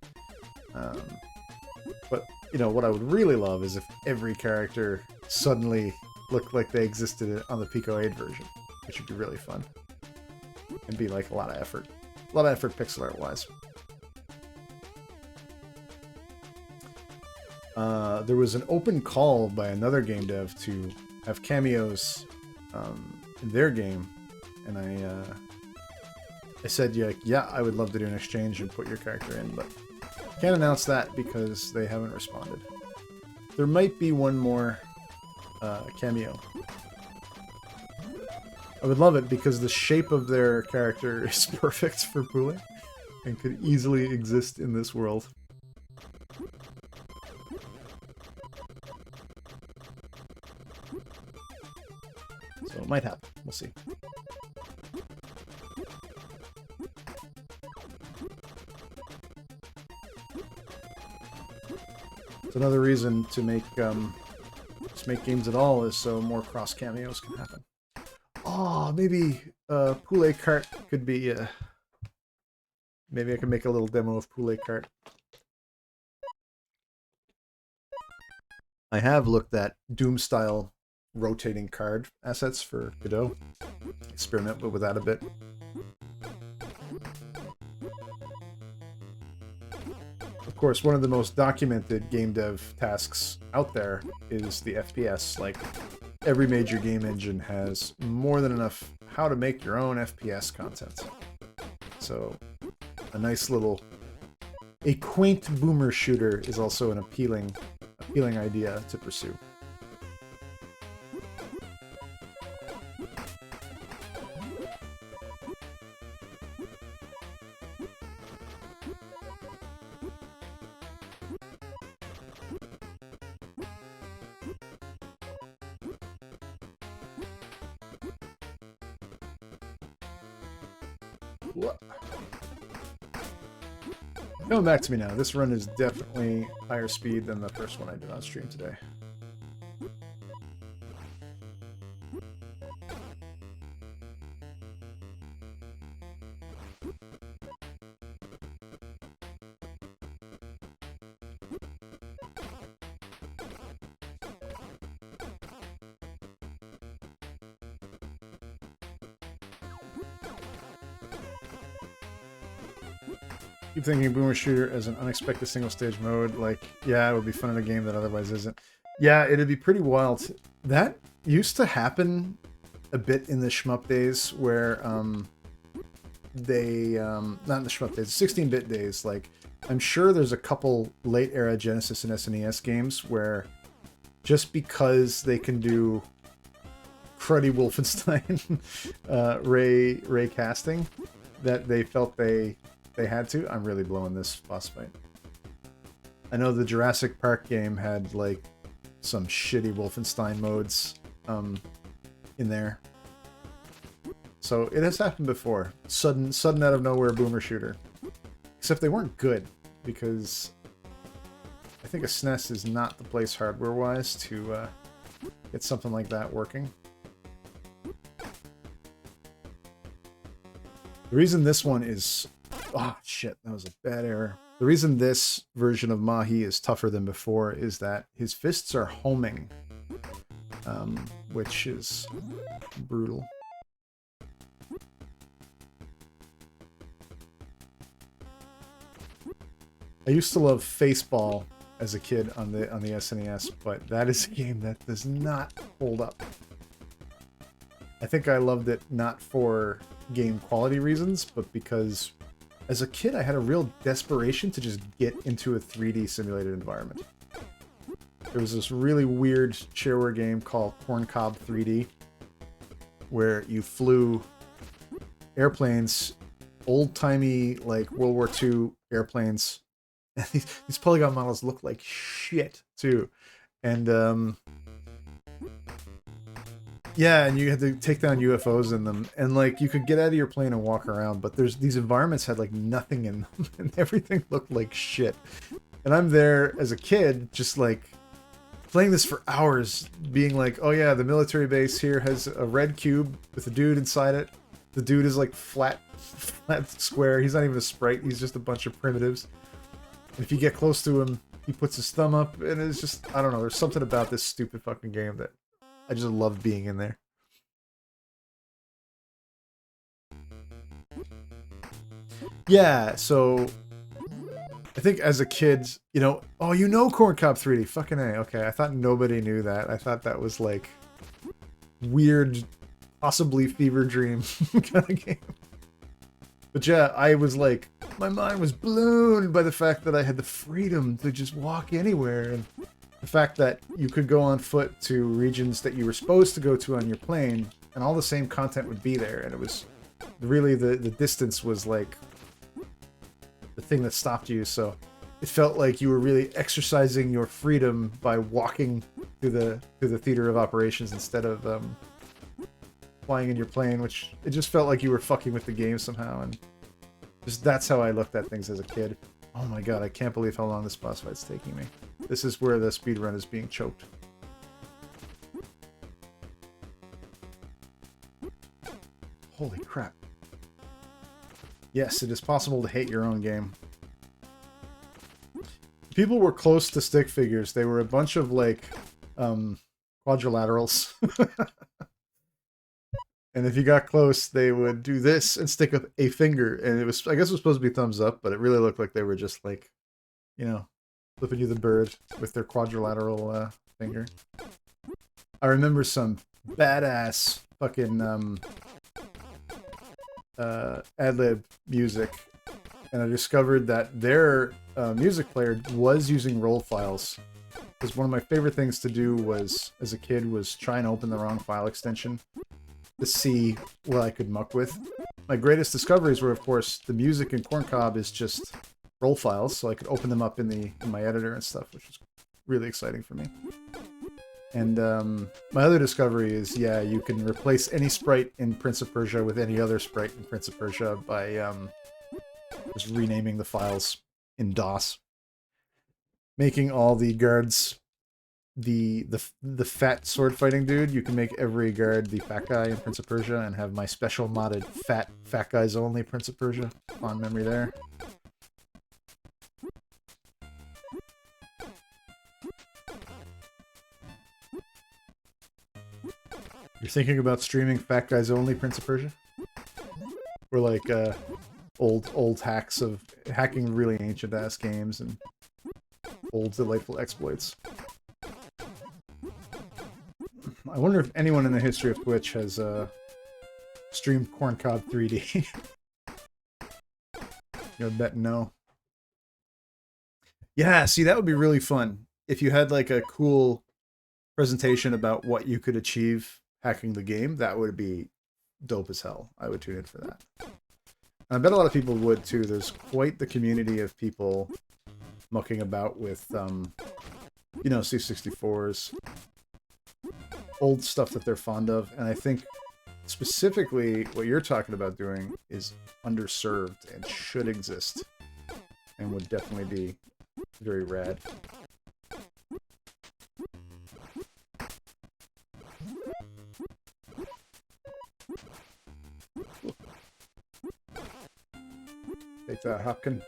But, you know, what I would really love is if every character suddenly looked like they existed on the Pico 8 version, which would be really fun. And be like a lot of effort. A lot of effort pixel art wise. There was an open call by another game dev to have cameos in their game, and I said, yeah, I would love to do an exchange and put your character in, but can't announce that because they haven't responded. There might be one more cameo. I would love it because the shape of their character is perfect for Poulet and could easily exist in this world. So it might happen. We'll see. It's another reason to make just make games at all is so more cross cameos can happen. Oh, maybe Poulet Cart could be. Maybe I can make a little demo of Poulet Cart. I have looked at Doom style rotating card assets for Godot. Experiment with that a bit. Of course, one of the most documented game dev tasks out there is the FPS. Like, every major game engine has more than enough how to make your own FPS content. So, a nice little... A quaint boomer shooter is also an appealing idea to pursue. Coming back to me now. This run is definitely higher speed than the first one I did on stream today. Keep thinking Boomer Shooter as an unexpected single-stage mode. Like, yeah, it would be fun in a game that otherwise isn't. Yeah, it'd be pretty wild. That used to happen a bit in the shmup days where they... not in the shmup days, 16-bit days. Like, I'm sure there's a couple late-era Genesis and SNES games where just because they can do cruddy Wolfenstein ray casting, that they felt they had to. I'm really blowing this boss fight. I know the Jurassic Park game had like some shitty Wolfenstein modes in there. So it has happened before. Sudden out of nowhere boomer shooter. Except they weren't good, because I think a SNES is not the place hardware-wise to get something like that working. The reason this one is... Oh, shit, that was a bad error. The reason this version of Mahi is tougher than before is that his fists are homing, which is brutal. I used to love Faceball as a kid on the SNES, but that is a game that does not hold up. I think I loved it not for game quality reasons, but because as a kid I had a real desperation to just get into a 3D simulated environment. There was this really weird shareware game called Corncob 3D where you flew airplanes, old-timey like World War II airplanes. And these polygon models look like shit too. And yeah, and you had to take down UFOs in them, and like you could get out of your plane and walk around, but these environments had like nothing in them, and everything looked like shit. And I'm there as a kid, just like playing this for hours, being like, oh yeah, the military base here has a red cube with a dude inside it, The dude is like flat square. He's not even a sprite. He's just a bunch of primitives. And if you get close to him, he puts his thumb up, and it's just, I don't know, there's something about this stupid fucking game that I just love being in there. Yeah, so I think as a kid, you know, oh, you know Corn Cob 3D. Fucking A. Okay, I thought nobody knew that. I thought that was like weird, possibly fever dream kind of game. But yeah, I was like, my mind was blown by the fact that I had the freedom to just walk anywhere, and the fact that you could go on foot to regions that you were supposed to go to on your plane, and all the same content would be there, and it was really the distance was like the thing that stopped you, so it felt like you were really exercising your freedom by walking to the theater of operations instead of flying in your plane, which it just felt like you were fucking with the game somehow, and just that's how I looked at things as a kid. Oh my god, I can't believe how long this boss fight's taking me. This is where the speedrun is being choked. Holy crap. Yes, it is possible to hate your own game. People were close to stick figures. They were a bunch of, like, quadrilaterals. And if you got close, they would do this and stick up a finger. And it was, I guess it was supposed to be thumbs up, but it really looked like they were just, like, you know, flipping you the bird with their quadrilateral finger. I remember some badass fucking ad-lib music, and I discovered that their music player was using roll files. Because one of my favorite things to do was, as a kid, was try and open the wrong file extension to see what I could muck with. My greatest discoveries were, of course, the music in Corn Cob is just roll files, so I could open them up in my editor and stuff, which was really exciting for me. And my other discovery is, yeah, you can replace any sprite in Prince of Persia with any other sprite in Prince of Persia by just renaming the files in DOS. Making all the guards the fat sword fighting dude. You can make every guard the fat guy in Prince of Persia and have my special modded fat guys only Prince of Persia. Fond memory there. You're thinking about streaming Fat Guys Only Prince of Persia? Or like old hacks of hacking really ancient ass games and old delightful exploits. I wonder if anyone in the history of Twitch has streamed Corn Cob 3D. You bet no. Yeah, see, that would be really fun if you had like a cool presentation about what you could achieve hacking the game. That would be dope as hell. I would tune in for that. And I bet a lot of people would too. There's quite the community of people mucking about with, you know, C64s, old stuff that they're fond of. And I think specifically what you're talking about doing is underserved and should exist and would definitely be very rad. Take that, Hopkin.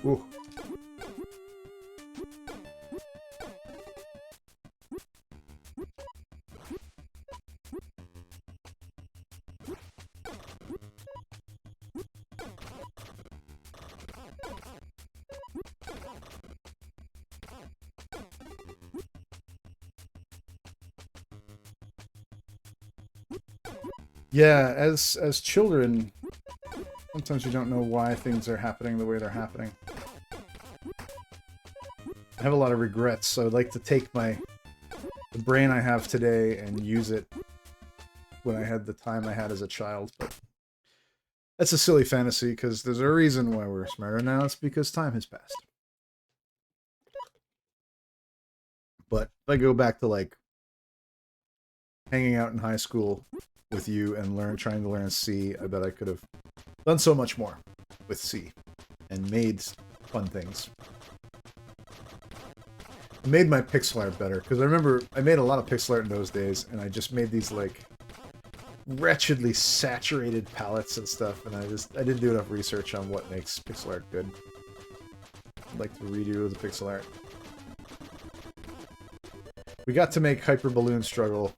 Ooh. Yeah, as children, sometimes you don't know why things are happening the way they're happening. I have a lot of regrets, so I'd like to take the brain I have today and use it when I had the time I had as a child, but that's a silly fantasy, because there's a reason why we're smarter now. It's because time has passed. But if I go back to, like, hanging out in high school with you and trying to learn C, I bet I could have done so much more with C and made fun things. made my pixel art better, because I remember I made a lot of pixel art in those days, and I just made these like wretchedly saturated palettes and stuff, and I didn't do enough research on what makes pixel art good. I'd like to redo the pixel art. We got to make Hyper Balloon Struggle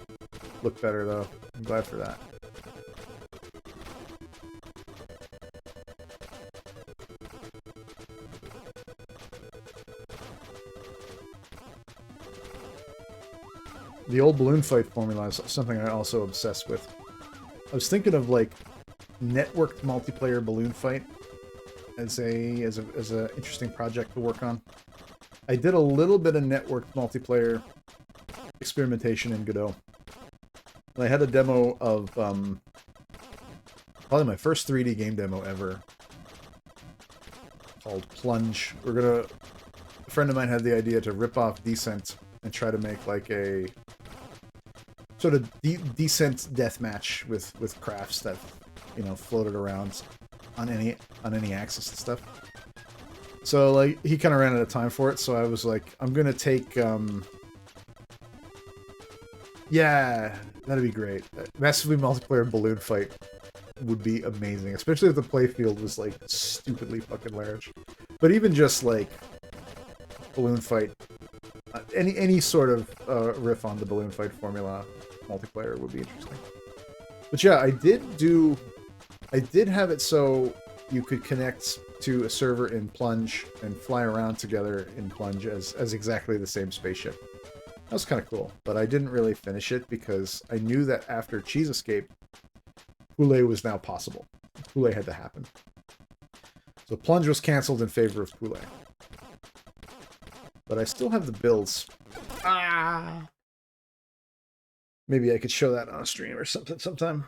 look better, though. I'm glad for that. The old balloon fight formula is something I also obsess with. I was thinking of like networked multiplayer balloon fight as a interesting project to work on. I did a little bit of networked multiplayer experimentation in Godot. I had a demo of probably my first 3D game demo ever called Plunge. A friend of mine had the idea to rip off Descent and try to make like a sort of Descent deathmatch with crafts that, you know, floated around on any axis and stuff. So like he kind of ran out of time for it, so I was like, I'm gonna take yeah, that'd be great. Massively multiplayer balloon fight would be amazing, especially if the playfield was like stupidly fucking large. But even just like balloon fight, any sort of riff on the balloon fight formula multiplayer would be interesting. But yeah, I did have it so you could connect to a server in Plunge and fly around together in Plunge as exactly the same spaceship. That was kind of cool, but I didn't really finish it because I knew that after Cheese Escape, Poulet was now possible. Poulet had to happen. So Plunge was canceled in favor of Poulet. But I still have the builds. Ah! Maybe I could show that on a stream or something sometime.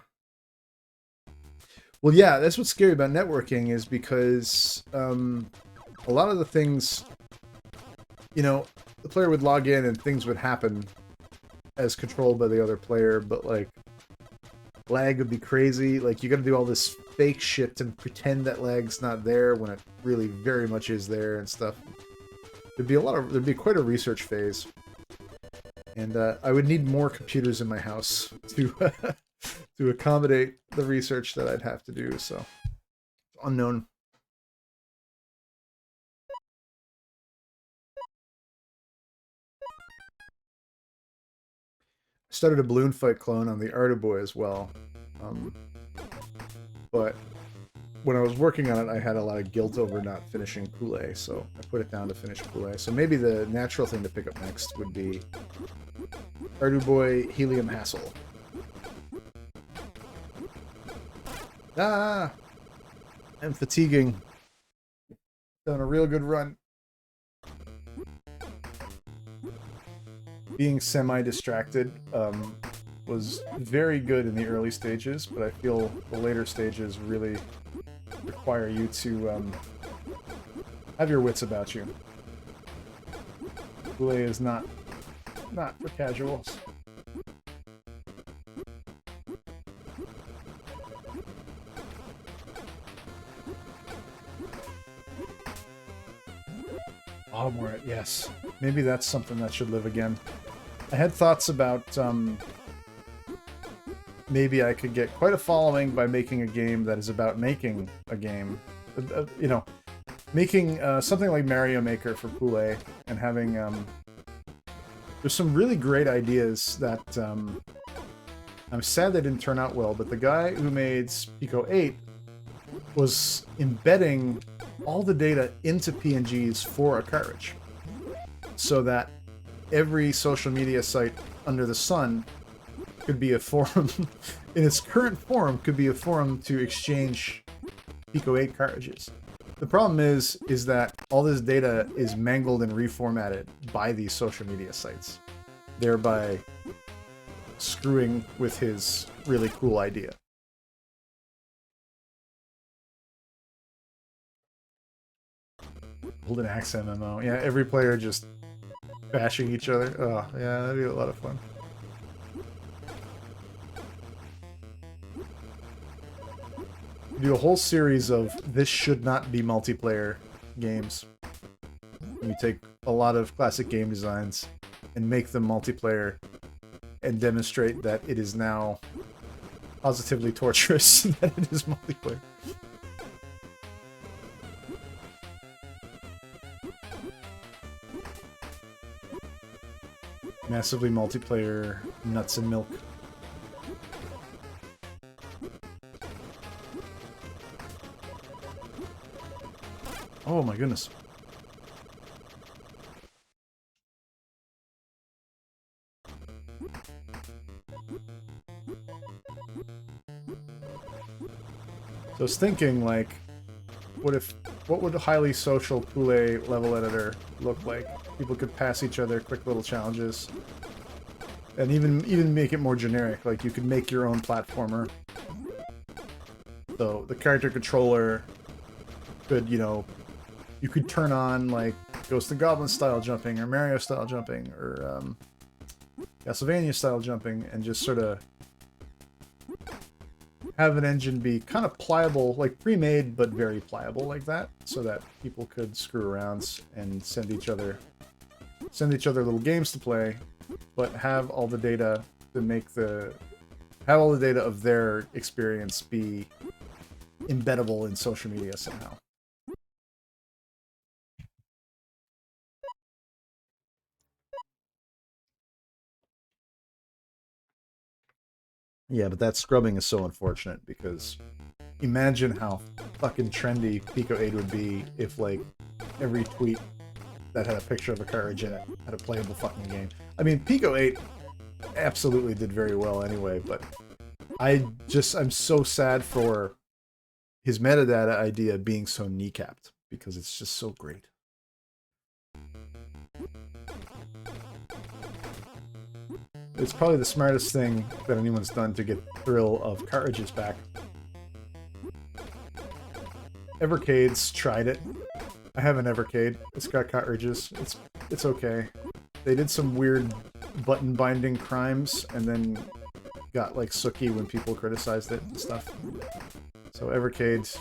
Well, yeah, that's what's scary about networking is because a lot of the things, you know, the player would log in and things would happen as controlled by the other player, but like lag would be crazy. Like you got to do all this fake shit to pretend that lag's not there when it really very much is there and stuff. There'd be quite a research phase, and I would need more computers in my house to to accommodate the research that I'd have to do. So unknown. I started a balloon fight clone on the Artiboy as well, but when I was working on it, I had a lot of guilt over not finishing Poulet, so I put it down to finish Poulet. So maybe the natural thing to pick up next would be Artiboy Helium Hassle. Ah! I'm fatiguing. Done a real good run. Being semi-distracted was very good in the early stages, but I feel the later stages really require you to have your wits about you. Poulet is not for casuals. Autumn, yes. Maybe that's something that should live again. I had thoughts about maybe I could get quite a following by making a game that is about making a game. You know, making something like Mario Maker for Poulet and having... there's some really great ideas that... I'm sad they didn't turn out well, but the guy who made Pico 8 was embedding all the data into PNGs for a cartridge, so that every social media site under the sun could be a forum, in its current form, could be a forum to exchange Pico 8 cartridges. The problem is that all this data is mangled and reformatted by these social media sites, thereby screwing with his really cool idea. Golden Axe MMO. Yeah, every player just bashing each other. Oh, yeah, that'd be a lot of fun. Do a whole series of this should not be multiplayer games. You take a lot of classic game designs and make them multiplayer and demonstrate that it is now positively torturous that it is multiplayer. Massively multiplayer nuts and milk. Oh my goodness. So I was thinking, like, what would a highly social Poulet level editor look like? People could pass each other quick little challenges. And even make it more generic, like you could make your own platformer. So the character controller could, you know, you could turn on like Ghost and Goblin style jumping or Mario style jumping or Castlevania style jumping and just sort of have an engine be kind of pliable, like pre-made but very pliable like that, so that people could screw around and send each other little games to play, but have all the data to make have all the data of their experience be embeddable in social media somehow. Yeah, but that scrubbing is so unfortunate because imagine how fucking trendy Pico 8 would be if, like, every tweet that had a picture of a carriage in it had a playable fucking game. I mean, Pico 8 absolutely did very well anyway, but I'm so sad for his metadata idea being so kneecapped because it's just so great. It's probably the smartest thing that anyone's done to get thrill of cartridges back. Evercade's tried it. I have an Evercade. It's got cartridges. It's okay. They did some weird button binding crimes and then got like sooky when people criticized it and stuff. So Evercade,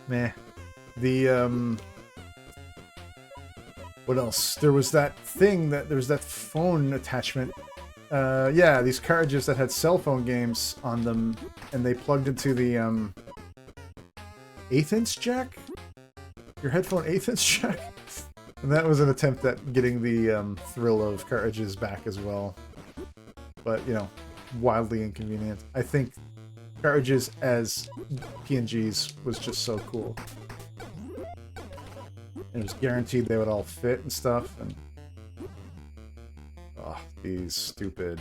meh. What else? There was that phone attachment. Yeah, these cartridges that had cell phone games on them, and they plugged into the 1/8" jack? Your headphone 1/8" jack? And that was an attempt at getting the thrill of cartridges back as well. But, you know, wildly inconvenient. I think cartridges as PNGs was just so cool. And it was guaranteed they would all fit and stuff, and oh, these stupid.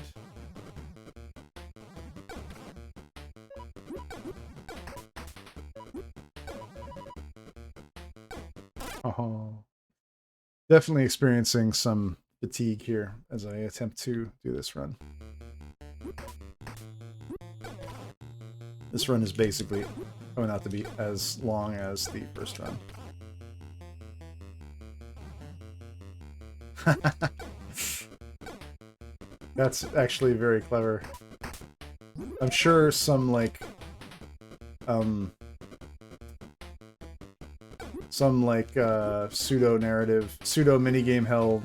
Oh, definitely experiencing some fatigue here as I attempt to do this run. This run is basically going out to be as long as the first run. That's actually very clever. I'm sure some like pseudo narrative, pseudo minigame hell,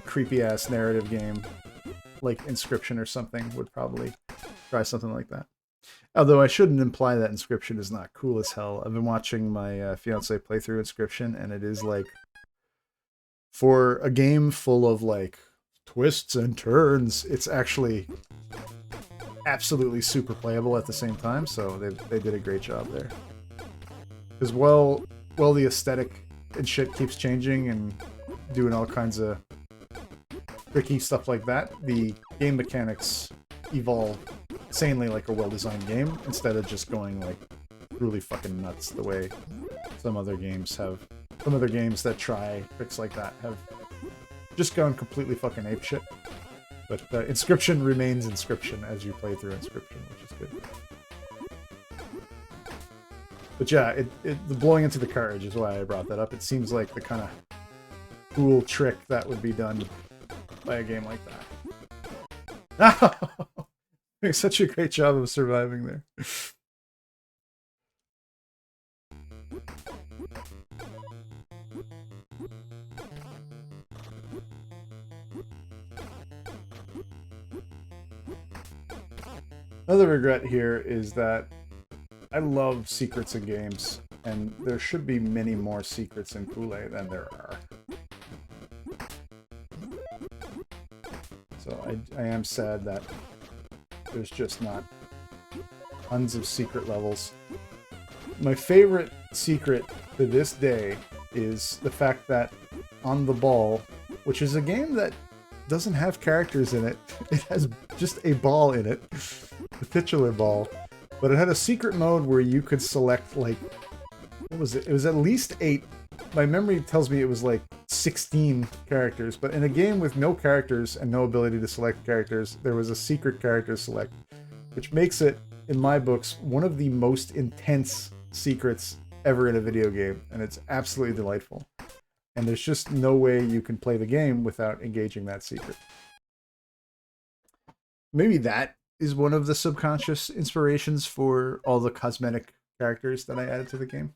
creepy ass narrative game like Inscription or something would probably try something like that. Although I shouldn't imply that Inscription is not cool as hell. I've been watching my fiance play through Inscription, and it is like, for a game full of like twists and turns, it's actually absolutely super playable at the same time. So they did a great job there. As well, the aesthetic and shit keeps changing and doing all kinds of tricky stuff like that. The game mechanics evolve insanely like a well-designed game instead of just going like really fucking nuts the way some other games have. Some other games that try tricks like that have just gone completely fucking apeshit. But Inscription remains Inscription as you play through Inscription, which is good. But yeah, the blowing into the cartridge is why I brought that up. It seems like the kind of cool trick that would be done by a game like that. Doing such a great job of surviving there. Another regret here is that I love secrets in games, and there should be many more secrets in Poulet than there are. So I am sad that there's just not tons of secret levels. My favorite secret to this day is the fact that On the Ball, which is a game that doesn't have characters in it, it has just a ball in it, the titular ball, but it had a secret mode where you could select, like, what was it? It was at least 8. My memory tells me it was like 16 characters, but in a game with no characters and no ability to select characters, there was a secret character select, which makes it, in my books, one of the most intense secrets ever in a video game, and it's absolutely delightful. And there's just no way you can play the game without engaging that secret. Maybe that is one of the subconscious inspirations for all the cosmetic characters that I added to the game.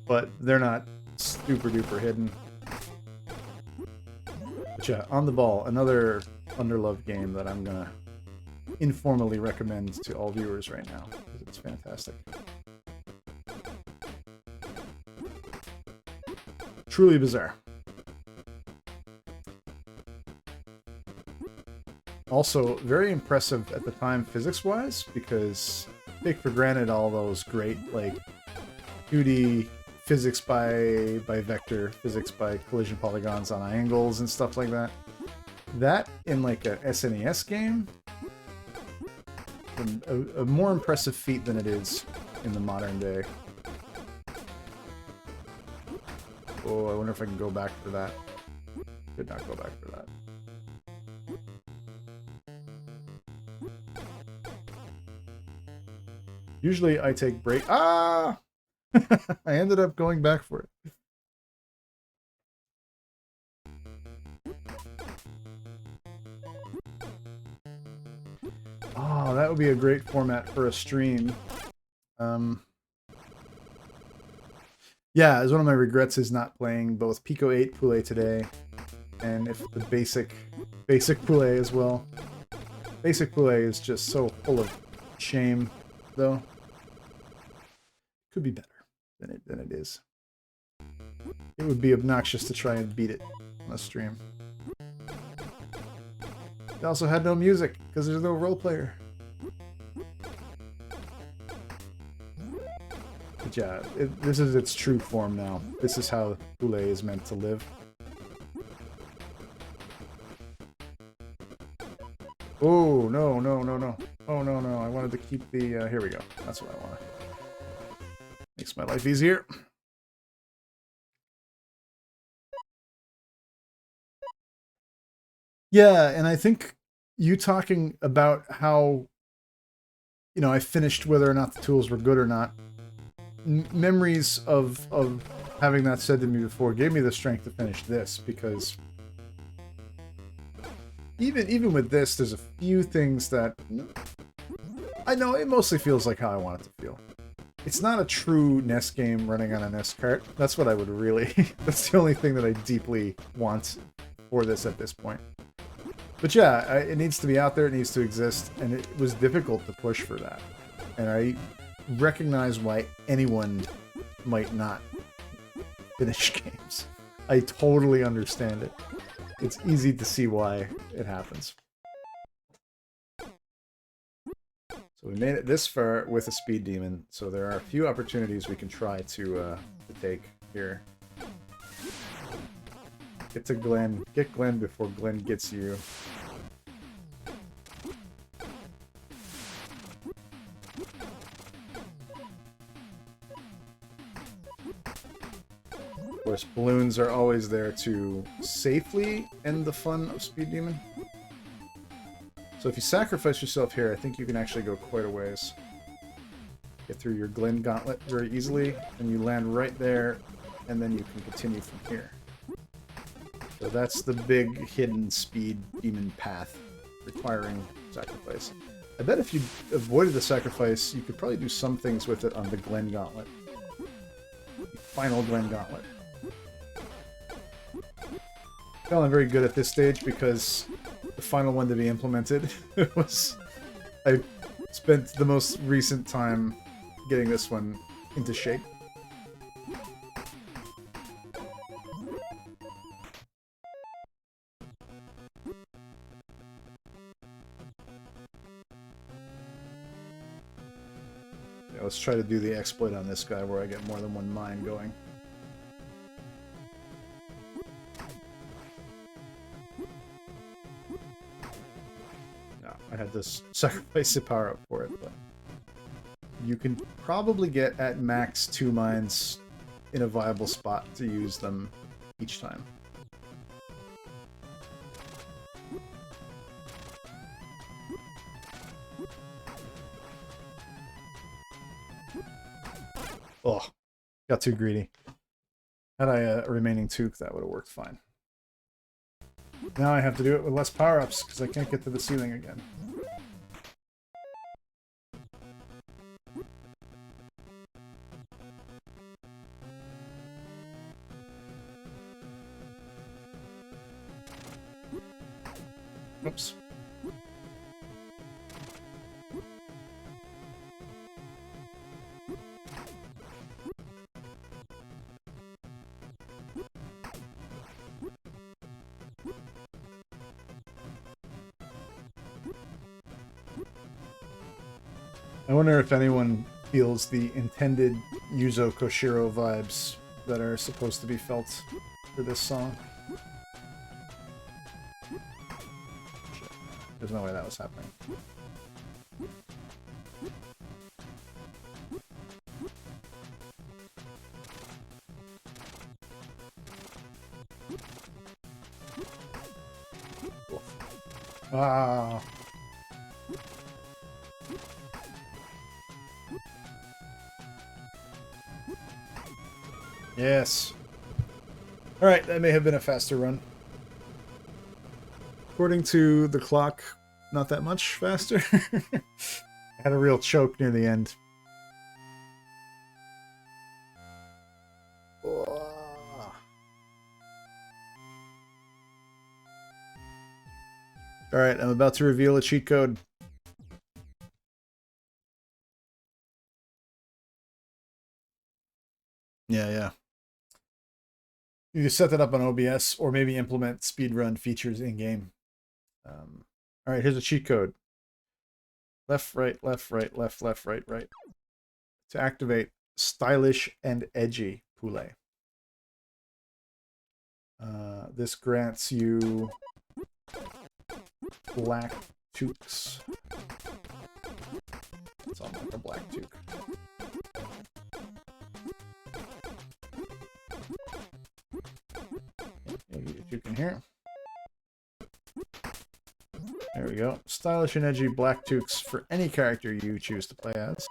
But they're not super duper hidden. But yeah, On the Ball, another underloved game that I'm gonna informally recommend to all viewers right now, because it's fantastic. Truly bizarre. Also, very impressive at the time physics-wise, because take for granted all those great, like, 2D physics by vector, physics by collision polygons on angles and stuff like that. That, in like a SNES game, a more impressive feat than it is in the modern day. Oh, I wonder if I can go back for that. Could not go back for that. Usually I take break. Ah! I ended up going back for it. Oh, that would be a great format for a stream. Yeah, as one of my regrets is not playing both Pico 8 Poulet today, and if the basic Poulet as well. Basic Poulet is just so full of shame, though. Could be better than it is. It would be obnoxious to try and beat it on a stream. It also had no music, because there's no role player. But yeah, this is its true form now. This is how Poulet is meant to live. Oh, no, no, no, no. Oh, no, no. I wanted to keep the... here we go. That's what I want. Makes my life easier. Yeah, and I think you talking about how, you know, I finished whether or not the tools were good or not. Memories of having that said to me before gave me the strength to finish this, because even with this, there's a few things that I know it mostly feels like how I want it to feel. It's not a true NES game running on a NES cart. That's what I would really... that's the only thing that I deeply want for this at this point. But yeah, it needs to be out there, it needs to exist, and it was difficult to push for that. And I recognize why anyone might not finish games. I totally understand it. It's easy to see why it happens. So we made it this far with a speed demon, so there are a few opportunities we can try to take here. Get to Glenn. Get Glenn before Glenn gets you. Of course, balloons are always there to safely end the fun of Speed Demon. So if you sacrifice yourself here, I think you can actually go quite a ways. Get through your Glen Gauntlet very easily, and you land right there, and then you can continue from here. So that's the big hidden Speed Demon path requiring sacrifice. I bet if you avoided the sacrifice, you could probably do some things with it on the Glen Gauntlet. The final Glen Gauntlet. feeling very good at this stage because the final one to be implemented was... I spent the most recent time getting this one into shape. Yeah, let's try to do the exploit on this guy where I get more than one mine going. I had to sacrifice the power up for it, but you can probably get at max 2 mines in a viable spot to use them each time. Oh, got too greedy. Had I a remaining toque, that would have worked fine. Now I have to do it with less power-ups because I can't get to the ceiling again. Oops. I wonder if anyone feels the intended Yuzo Koshiro vibes that are supposed to be felt for this song. There's no way that was happening. Ah. Yes. Alright, that may have been a faster run. According to the clock, not that much faster. I had a real choke near the end. Alright, I'm about to reveal a cheat code. Yeah. You can set that up on OBS or maybe implement speedrun features in-game. Alright, here's a cheat code. Left, right, left, right, left, left, right, right. To activate stylish and edgy Poulet. This grants you black toques. It's almost like a black toque. Maybe a toque in here. There we go. Stylish and edgy black toques for any character you choose to play as.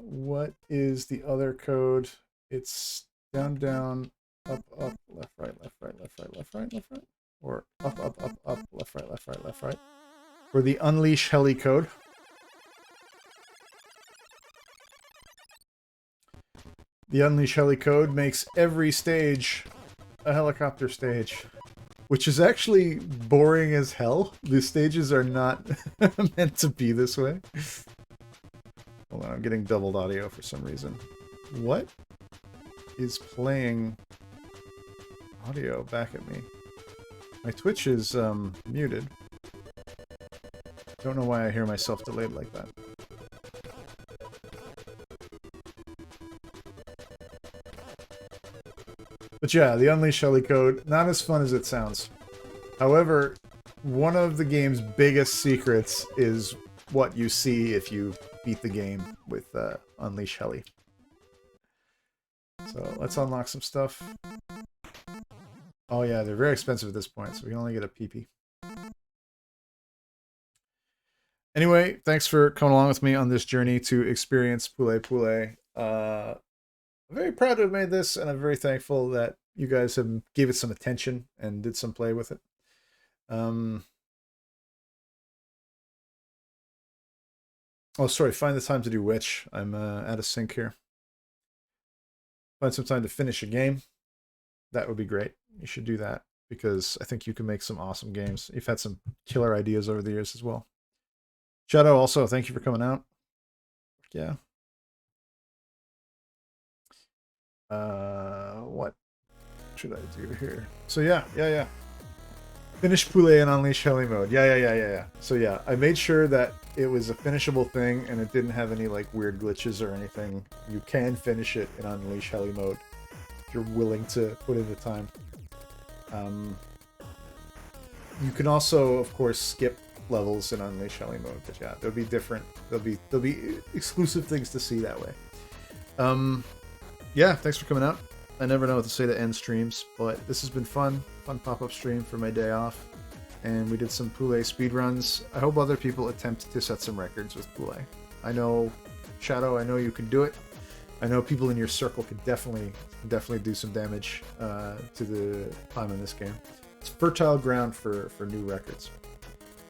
What is the other code? It's down, down, up, up, left, right, left, right, left, right, left, right, left, right. Or up, up, up, up, left, right, left, right, left, right. For the Unleash Heli code. The Unleash Heli code makes every stage a helicopter stage, which is actually boring as hell. The stages are not meant to be this way. Hold on, I'm getting doubled audio for some reason. What is playing audio back at me? My Twitch is muted. Don't know why I hear myself delayed like that. But yeah, the Unleash Heli code, not as fun as it sounds. However, one of the game's biggest secrets is what you see if you beat the game with Unleash Heli. So let's unlock some stuff. Oh yeah, they're very expensive at this point, so we can only get a PP. Anyway, thanks for coming along with me on this journey to experience Poulet. I'm very proud to have made this, and I'm very thankful that you guys have gave it some attention and did some play with it. Oh, sorry. Find the time to do which. I'm out of sync here. Find some time to finish a game. That would be great. You should do that because I think you can make some awesome games. You've had some killer ideas over the years as well. Shadow, also, thank you for coming out. Yeah. What should I do here? So yeah. Finish Poulet in Unleash Heli mode. Yeah. So yeah, I made sure that it was a finishable thing and it didn't have any like weird glitches or anything. You can finish it in Unleash Heli mode if you're willing to put in the time. You can also, of course, skip levels in Unleash Heli mode, but yeah, there'll be different. There'll be exclusive things to see that way. Yeah, thanks for coming out. I never know what to say to end streams, but this has been fun. Fun pop-up stream for my day off. And we did some Poulet speedruns. I hope other people attempt to set some records with Poulet. I know, Shadow, I know you can do it. I know people in your circle could definitely do some damage to the time in this game. It's fertile ground for new records.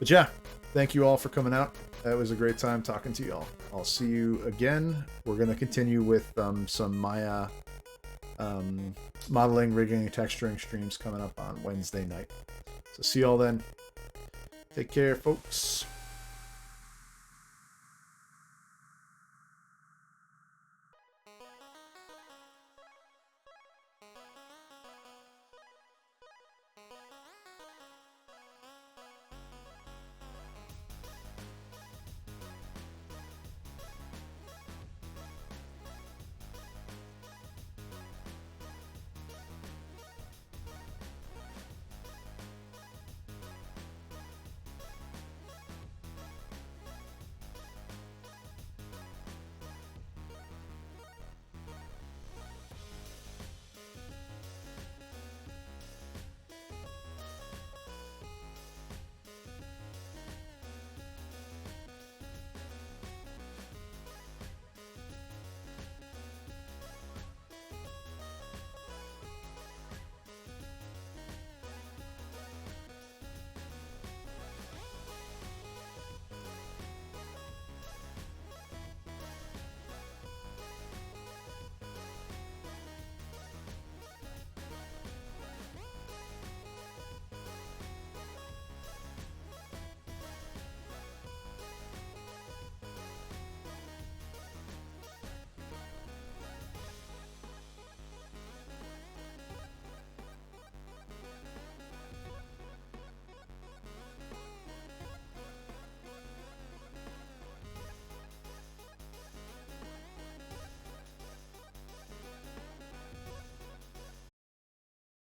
But yeah, thank you all for coming out. That was a great time talking to y'all. I'll see you again. We're going to continue with some Maya modeling, rigging, and texturing streams coming up on Wednesday night. So see y'all then. Take care, folks.